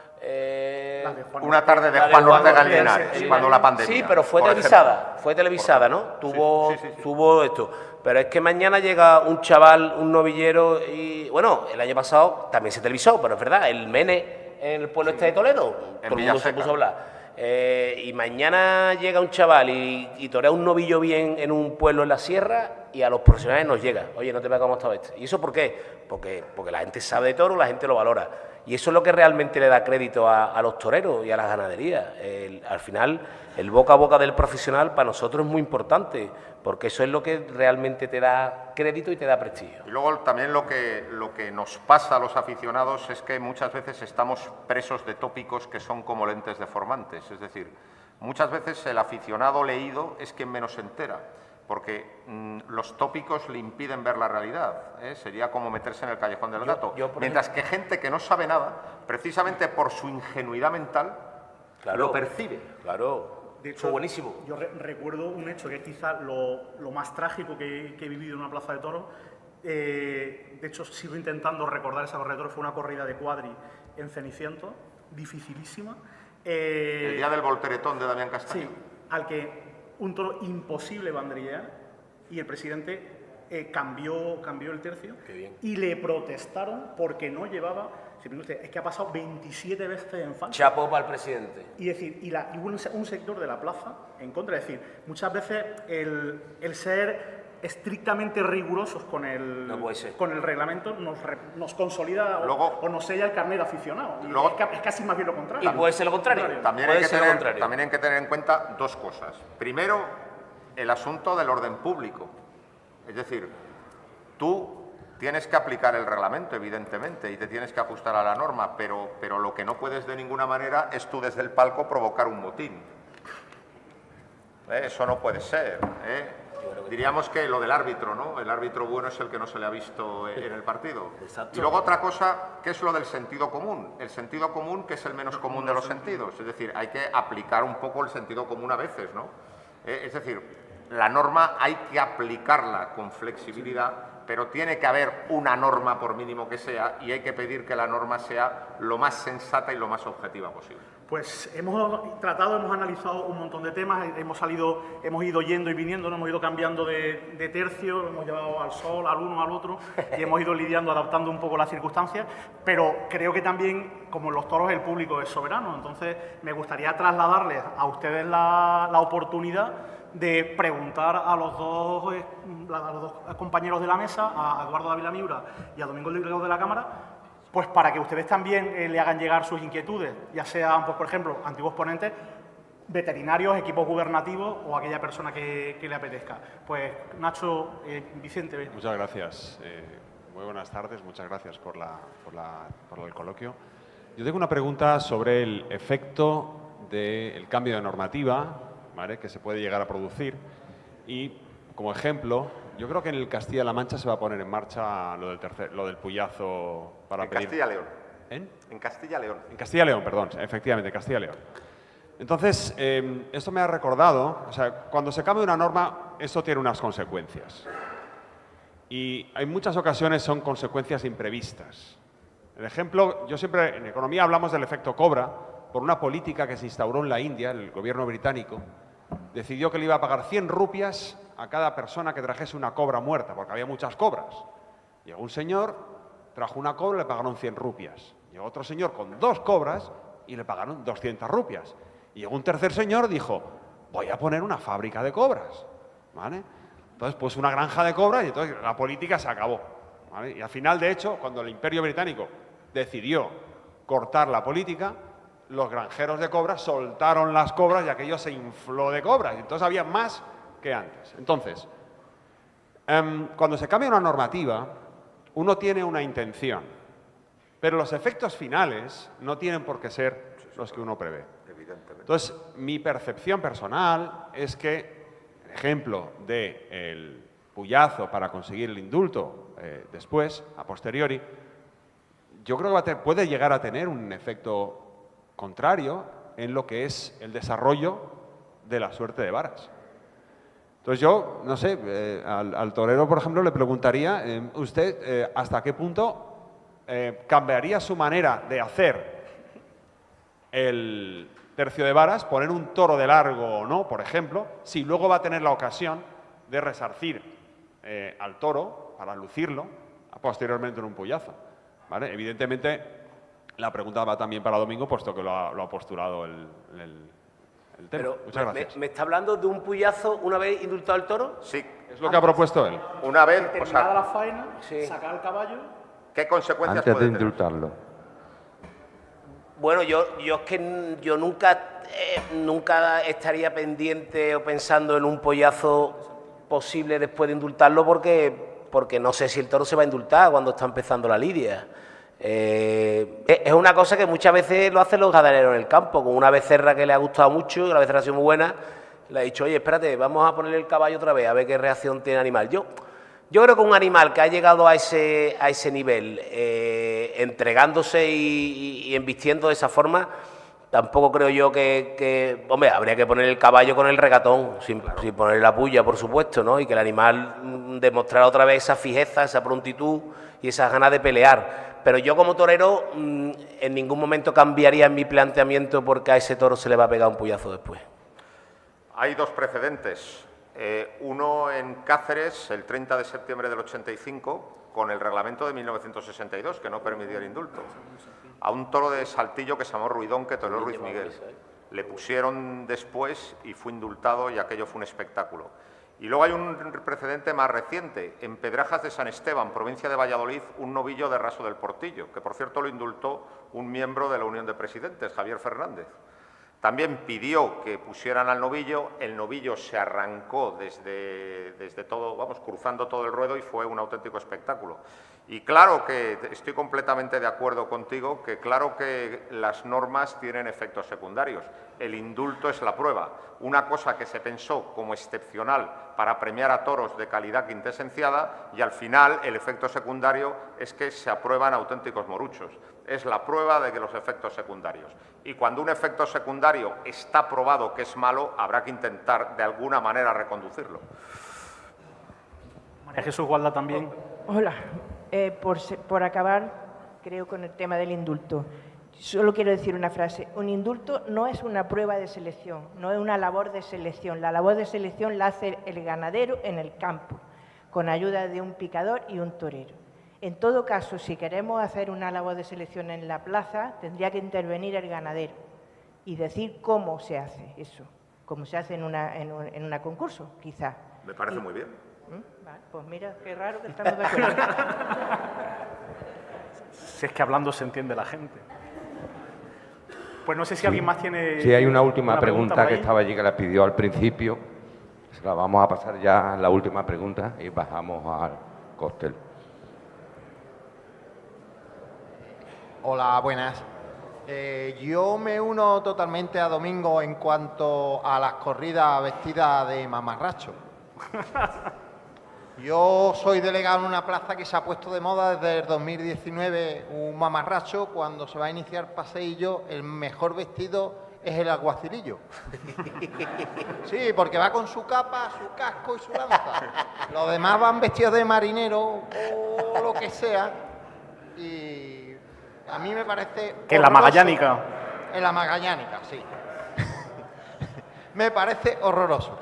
Una tarde de Juan Ortega en Linares, cuando la pandemia. Sí, pero fue televisada, ¿no? Tuvo esto. Pero es que mañana llega un chaval, un novillero, y bueno, el año pasado también se televisó, pero es verdad, el Mene en el pueblo este de Toledo, todo el mundo se puso a hablar. Y mañana llega un chaval y torea un novillo bien en un pueblo en la sierra, y a los profesionales nos llega, oye, no te veas cómo ha estado este. ¿Y eso por qué? Porque la gente sabe de toro, la gente lo valora. Y eso es lo que realmente le da crédito a los toreros y a las ganaderías. Al final, el boca a boca del profesional para nosotros es muy importante, porque eso es lo que realmente te da crédito y te da prestigio. Y luego también lo que nos pasa a los aficionados es que muchas veces estamos presos de tópicos que son como lentes deformantes. Es decir, muchas veces el aficionado leído es quien menos se entera, porque los tópicos le impiden ver la realidad, ¿eh? Sería como meterse en el callejón del gato. Mientras que gente que no sabe nada, precisamente por su ingenuidad mental, lo percibe. Claro, de hecho, buenísimo. Yo recuerdo un hecho que es quizá lo más trágico que he vivido en una plaza de toros. De hecho, sigo intentando recordar esa corrida de toros. Fue una corrida de cuadri en Ceniciento, dificilísima. El día del volteretón de Damián Castaño. Sí, al que un toro imposible banderillear, y el presidente cambió el tercio. Qué bien. Y le protestaron porque no llevaba, es que ha pasado 27 veces en falta. Chapo para el presidente. Y decir, y hubo un sector de la plaza en contra, es decir, muchas veces el ser estrictamente rigurosos con el reglamento nos consolida o nos sella el carnet de aficionado. Y es casi más bien lo contrario. Y puede ser lo contrario. También hay que tener en cuenta dos cosas. Primero, el asunto del orden público. Es decir, tú tienes que aplicar el reglamento, evidentemente, y te tienes que ajustar a la norma, pero lo que no puedes de ninguna manera es tú desde el palco provocar un motín. Eso no puede ser, ¿eh? Diríamos que lo del árbitro, ¿no? El árbitro bueno es el que no se le ha visto en el partido. Exacto. Y luego otra cosa, que es lo del sentido común. El sentido común, que es el menos común de los sentidos. Es decir, hay que aplicar un poco el sentido común a veces, ¿no? Es decir, la norma hay que aplicarla con flexibilidad, pero tiene que haber una norma, por mínimo que sea, y hay que pedir que la norma sea lo más sensata y lo más objetiva posible. Pues hemos analizado un montón de temas, hemos ido yendo y viniendo, hemos ido cambiando de tercio, hemos llevado al sol, al uno, al otro, y hemos ido lidiando, adaptando un poco las circunstancias, pero creo que también, como en los toros, el público es soberano. Entonces, me gustaría trasladarles a ustedes la oportunidad de preguntar a los dos compañeros de la mesa, a Eduardo Dávila Miura y a Domingo Delgado de la Cámara, pues para que ustedes también le hagan llegar sus inquietudes, ya sean, pues, por ejemplo, antiguos ponentes, veterinarios, equipos gubernativos o aquella persona que le apetezca. Pues Nacho, Vicente. Muchas gracias. Muy buenas tardes, muchas gracias por el coloquio. Yo tengo una pregunta sobre el efecto del cambio de normativa, ¿vale?, que se puede llegar a producir, y como ejemplo, yo creo que en el Castilla-La Mancha se va a poner en marcha lo del puyazo para pedir... Castilla-León. En Castilla-León. En Castilla-León, perdón, efectivamente, Castilla-León. Entonces, esto me ha recordado, o sea, cuando se cambia una norma, esto tiene unas consecuencias. Y en muchas ocasiones son consecuencias imprevistas. El ejemplo, yo siempre, en economía hablamos del efecto Cobra, por una política que se instauró en la India, el gobierno británico, decidió que le iba a pagar 100 rupias a cada persona que trajese una cobra muerta, porque había muchas cobras. Llegó un señor, trajo una cobra y le pagaron 100 rupias. Llegó otro señor con 2 cobras y le pagaron 200 rupias. Y llegó un tercer señor, dijo, voy a poner una fábrica de cobras, ¿vale? Entonces, pues una granja de cobras y entonces la política se acabó, ¿vale? Y al final, de hecho, cuando el Imperio Británico decidió cortar la política, los granjeros de cobras soltaron las cobras y aquello se infló de cobras. Y entonces había más que antes. Entonces, cuando se cambia una normativa, uno tiene una intención, pero los efectos finales no tienen por qué ser los que uno prevé. Entonces, mi percepción personal es que el ejemplo del puyazo para conseguir el indulto después, a posteriori, yo creo que puede llegar a tener un efecto contrario en lo que es el desarrollo de la suerte de varas. Entonces yo, no sé, al torero, por ejemplo, le preguntaría, usted, ¿hasta qué punto cambiaría su manera de hacer el tercio de varas, poner un toro de largo o no, por ejemplo, si luego va a tener la ocasión de resarcir al toro para lucirlo posteriormente en un puyazo, ¿vale? Evidentemente, la pregunta va también para Domingo, puesto que lo ha postulado el tema. Pero, muchas gracias. ¿Me está hablando de un puyazo una vez indultado el toro? Sí. Es lo que ha propuesto él. Una vez, Terminada la faena, Sí. sacar el caballo. ¿qué consecuencias Antes de puede tener? indultarlo. Bueno, yo es que yo nunca estaría pendiente o pensando en un pollazo posible después de indultarlo porque no sé si el toro se va a indultar cuando está empezando la lidia. Es una cosa que muchas veces lo hacen los ganaderos en el campo, con una becerra que le ha gustado mucho, que la becerra ha sido muy buena, le ha dicho, oye, espérate, vamos a ponerle el caballo otra vez, a ver qué reacción tiene el animal. Yo creo que un animal que ha llegado a ese nivel, entregándose y embistiendo de esa forma, tampoco creo yo que hombre, habría que poner el caballo con el regatón, sin poner la puya, por supuesto, ¿no? Y que el animal demostrara otra vez esa fijeza, esa prontitud y esas ganas de pelear. Pero yo como torero en ningún momento cambiaría mi planteamiento porque a ese toro se le va a pegar un puyazo después. Hay 2 precedentes. Uno en Cáceres, el 30 de septiembre del 85, con el reglamento de 1962, que no permitía el indulto. A un toro de Saltillo que se llamó Ruidón, que toreó Ruiz Miguel. Le pusieron después y fue indultado y aquello fue un espectáculo. Y luego hay un precedente más reciente. En Pedrajas de San Esteban, provincia de Valladolid, un novillo de Raso del Portillo, que por cierto lo indultó un miembro de la Unión de Presidentes, Javier Fernández. También pidió que pusieran al novillo, el novillo se arrancó desde todo, vamos, cruzando todo el ruedo y fue un auténtico espectáculo. Y claro que estoy completamente de acuerdo contigo, que claro que las normas tienen efectos secundarios. El indulto es la prueba. Una cosa que se pensó como excepcional para premiar a toros de calidad quintesenciada y al final el efecto secundario es que se aprueban auténticos moruchos. Es la prueba de que los efectos secundarios. Y cuando un efecto secundario está probado que es malo, habrá que intentar de alguna manera reconducirlo. María Jesús Gualda también. Hola. Por acabar, creo, con el tema del indulto. Solo quiero decir una frase. Un indulto no es una prueba de selección, no es una labor de selección. La labor de selección la hace el ganadero en el campo, con ayuda de un picador y un torero. En todo caso, si queremos hacer una labor de selección en la plaza, tendría que intervenir el ganadero y decir cómo se hace eso, cómo se hace en un concurso, quizás. Me parece muy bien. Vale, pues mira, qué raro que estamos de acuerdo. Si es que hablando se entiende la gente. Pues no sé si alguien más tiene... Sí, hay una última pregunta por que ahí. estaba allí, que la pidió al principio. Se la vamos a pasar ya, la última pregunta, y bajamos al cóctel. Hola, buenas. Yo me uno totalmente a Domingo en cuanto a las corridas vestidas de mamarracho. Yo soy delegado en una plaza que se ha puesto de moda desde el 2019, un mamarracho. Cuando se va a iniciar paseillo, el mejor vestido es el alguacilillo. Sí, porque va con su capa, su casco y su lanza. Los demás van vestidos de marinero o lo que sea. Y a mí me parece... Que en la horroroso. Magallánica. En la Magallánica, sí. Me parece horroroso.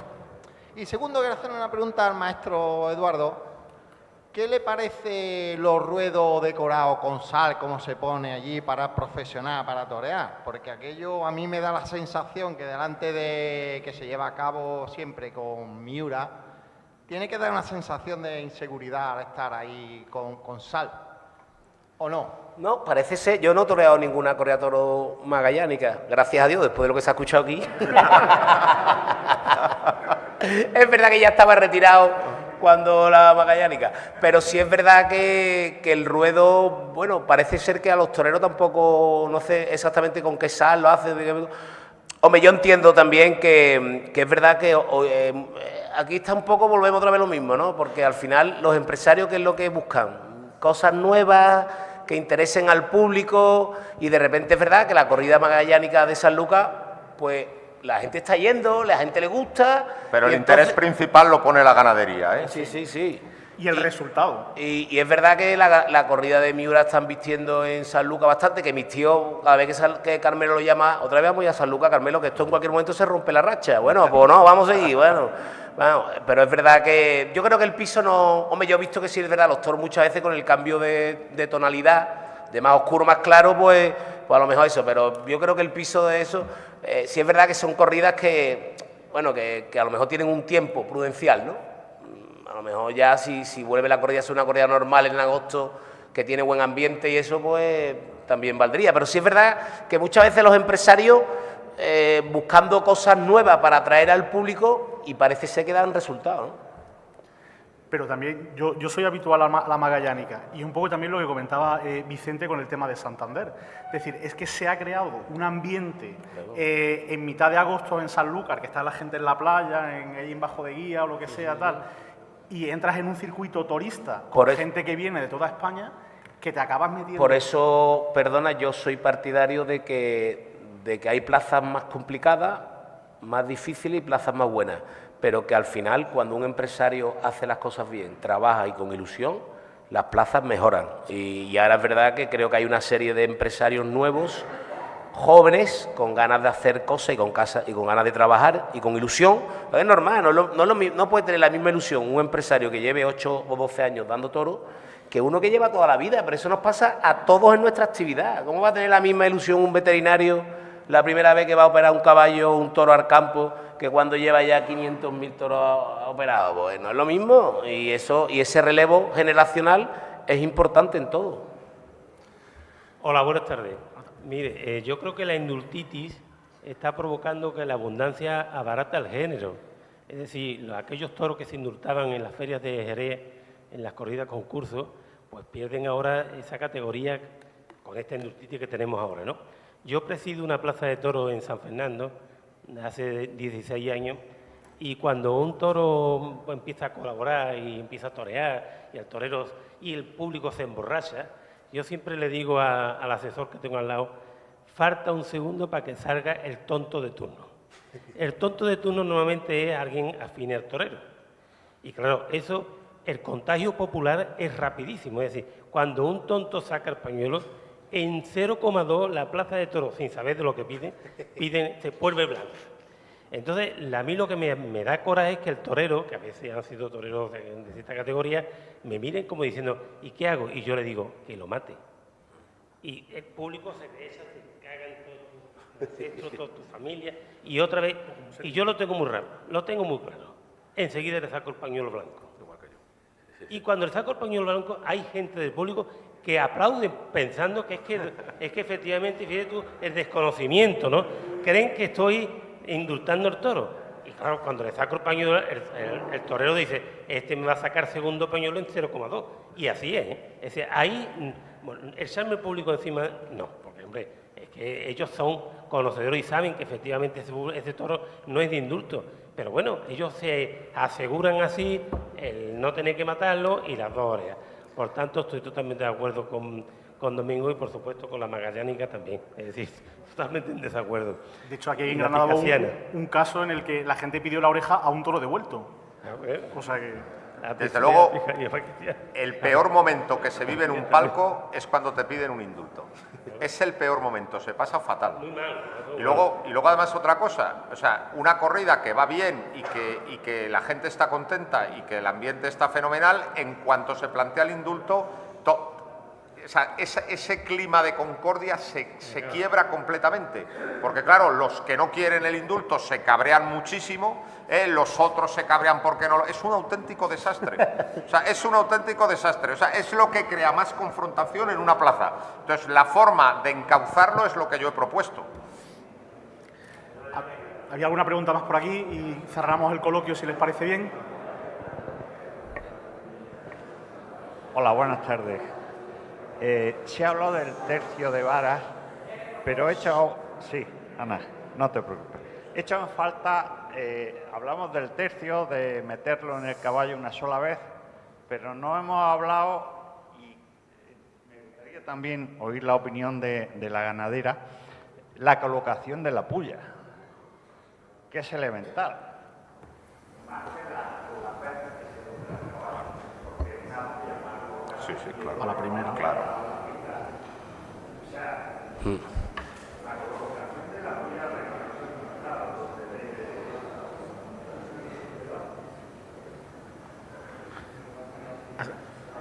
Y segundo, quiero hacer una pregunta al maestro Eduardo. ¿Qué le parece los ruedos decorados con sal, como se pone allí para profesional, para torear? Porque aquello a mí me da la sensación que delante de que se lleva a cabo siempre con Miura, tiene que dar una sensación de inseguridad al estar ahí con sal, ¿o no? No, parece ser, yo no he toreado ninguna correa de toro magallánica, gracias a Dios, después de lo que se ha escuchado aquí. Es verdad que ya estaba retirado cuando la magallánica, pero sí es verdad que el ruedo, bueno, parece ser que a los toreros tampoco, no sé exactamente con qué sal lo hace. Hombre, yo entiendo también que es verdad que aquí está un poco, volvemos otra vez lo mismo, ¿no? Porque al final los empresarios, ¿qué es lo que buscan? Cosas nuevas, que interesen al público, y de repente es verdad que la corrida magallánica de San Lucas, pues la gente está yendo, la gente le gusta. Pero el interés principal lo pone la ganadería, ¿eh? Sí, sí, sí. Y el resultado. Y es verdad que la corrida de Miura están vistiendo en San Lucas bastante, que mis tíos, cada vez que Carmelo lo llama, otra vez vamos a San Lucas, Carmelo, que esto en cualquier momento se rompe la racha. Bueno, pues no, vamos a seguir, bueno, pero es verdad que yo creo que el piso no... Hombre, yo he visto que sí es verdad, los toros muchas veces con el cambio de tonalidad, de más oscuro, más claro, pues a lo mejor eso, pero yo creo que el piso de eso, sí es verdad que son corridas que, bueno, que a lo mejor tienen un tiempo prudencial, ¿no? A lo mejor ya si vuelve la corrida a ser una corrida normal en agosto, que tiene buen ambiente y eso, pues también valdría. Pero sí es verdad que muchas veces los empresarios buscando cosas nuevas para atraer al público, y parece ser que dan resultados, ¿no? Pero también yo soy habitual a la magallánica, y un poco también lo que comentaba Vicente con el tema de Santander. Es decir, es que se ha creado un ambiente en mitad de agosto en Sanlúcar, que está la gente en la playa, ahí en Bajo de Guía o lo que sea, tal, y entras en un circuito turista con gente que viene de toda España, que te acabas metiendo... Por eso, perdona, yo soy partidario de que hay plazas más complicadas, más difíciles y plazas más buenas, pero que al final, cuando un empresario hace las cosas bien, trabaja y con ilusión, las plazas mejoran. Y ahora es verdad que creo que hay una serie de empresarios nuevos, jóvenes, con ganas de hacer cosas y con ganas de trabajar y con ilusión. Es normal, no puede tener la misma ilusión un empresario que lleve 8 o 12 años dando toros que uno que lleva toda la vida, pero eso nos pasa a todos en nuestra actividad. ¿Cómo va a tener la misma ilusión un veterinario la primera vez que va a operar un caballo o un toro al campo que cuando lleva ya 500.000 toros operados? Pues no es lo mismo, y ese relevo generacional es importante en todo. Hola, buenas tardes. Mire, yo creo que la indultitis está provocando que la abundancia abarata el género. Es decir, aquellos toros que se indultaban en las ferias de Jerez, en las corridas concursos, pues pierden ahora esa categoría con esta indultitis que tenemos ahora, ¿no? Yo presido una plaza de toros en San Fernando hace 16 años, y cuando un toro empieza a colaborar y empieza a torear, y el torero y el público se emborracha, yo siempre le digo al asesor que tengo al lado, falta un segundo para que salga el tonto de turno. El tonto de turno normalmente es alguien afín al torero. Y claro, eso, el contagio popular es rapidísimo. Es decir, cuando un tonto saca el pañuelo, en 0,2 la plaza de toros, sin saber de lo que piden, se vuelve blanca. Entonces, a mí lo que me da coraje es que el torero, que a veces han sido toreros de cierta categoría, me miren como diciendo, ¿y qué hago? Y yo le digo, que lo mate. Y el público se echa, se caga en todo tu ancestro, toda tu familia, y otra vez, y yo lo tengo muy raro, lo tengo muy claro. Enseguida le saco el pañuelo blanco. Y cuando le saco el pañuelo blanco, hay gente del público que aplaude pensando que es que efectivamente, fíjate tú, el desconocimiento, ¿no? Creen que estoy indultando el toro. Y claro, cuando le saco el pañuelo, el torero dice, este me va a sacar segundo pañuelo en 0,2. Y así es, ¿eh? Es decir, ahí, bueno, echarme el público encima, no, porque, hombre, es que ellos son conocedores y saben que efectivamente ese toro no es de indulto. Pero bueno, ellos se aseguran así el no tener que matarlo y las 2 horas. Por tanto, estoy totalmente de acuerdo con Domingo y, por supuesto, con la magallánica también. Es decir, totalmente en desacuerdo. De hecho, aquí en Granada hubo un caso en el que la gente pidió la oreja a un toro devuelto. O sea que... Desde luego, el peor momento que se vive en un palco es cuando te piden un indulto. Es el peor momento, se pasa fatal. Y luego además otra cosa, o sea, una corrida que va bien y que la gente está contenta y que el ambiente está fenomenal, en cuanto se plantea el indulto, o sea, ese clima de concordia se quiebra completamente. Porque claro, los que no quieren el indulto se cabrean muchísimo, los otros se cabrean porque no. Es un auténtico desastre. O sea, es un auténtico desastre. O sea, es lo que crea más confrontación en una plaza. Entonces, la forma de encauzarlo es lo que yo he propuesto. ¿Había alguna pregunta más por aquí? Y cerramos el coloquio, si les parece bien. Hola, buenas tardes. Se ha hablado del tercio de varas, pero he echado... Sí, Ana, no te preocupes. He echado en falta, hablamos del tercio, de meterlo en el caballo una sola vez, pero no hemos hablado, y me gustaría también oír la opinión de la ganadera, la colocación de la puya, que es elemental. Sí, sí, claro. A la primera. Claro.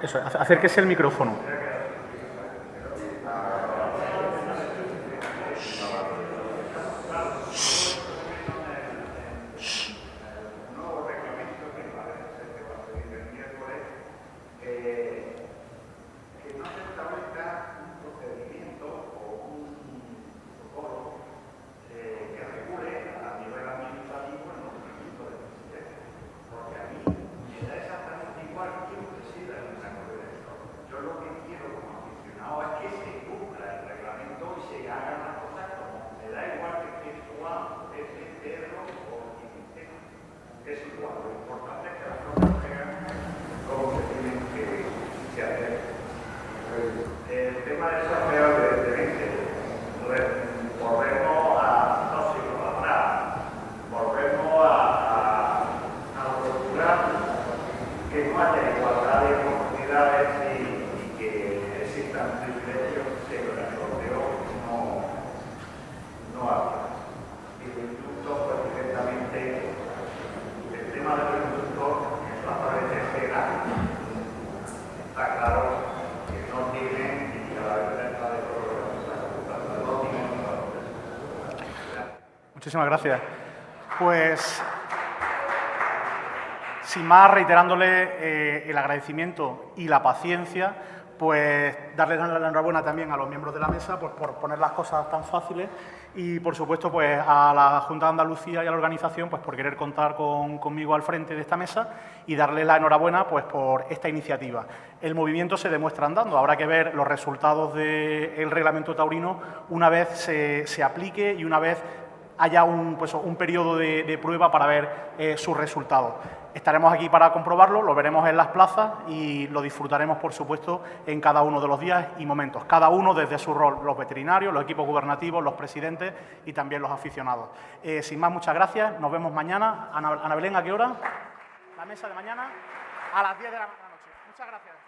Eso, acérquese el micrófono. Muchísimas gracias. Pues, sin más, reiterándole el agradecimiento y la paciencia, pues darles la enhorabuena también a los miembros de la mesa por poner las cosas tan fáciles y, por supuesto, pues a la Junta de Andalucía y a la organización pues por querer contar conmigo al frente de esta mesa y darles la enhorabuena pues por esta iniciativa. El movimiento se demuestra andando. Habrá que ver los resultados del reglamento taurino una vez se aplique y una vez haya un periodo de prueba para ver sus resultados. Estaremos aquí para comprobarlo, lo veremos en las plazas y lo disfrutaremos, por supuesto, en cada uno de los días y momentos, cada uno desde su rol, los veterinarios, los equipos gubernativos, los presidentes y también los aficionados. Sin más, muchas gracias, nos vemos mañana. Ana Belén, ¿a qué hora? La mesa de mañana a las 10 de la noche. Muchas gracias.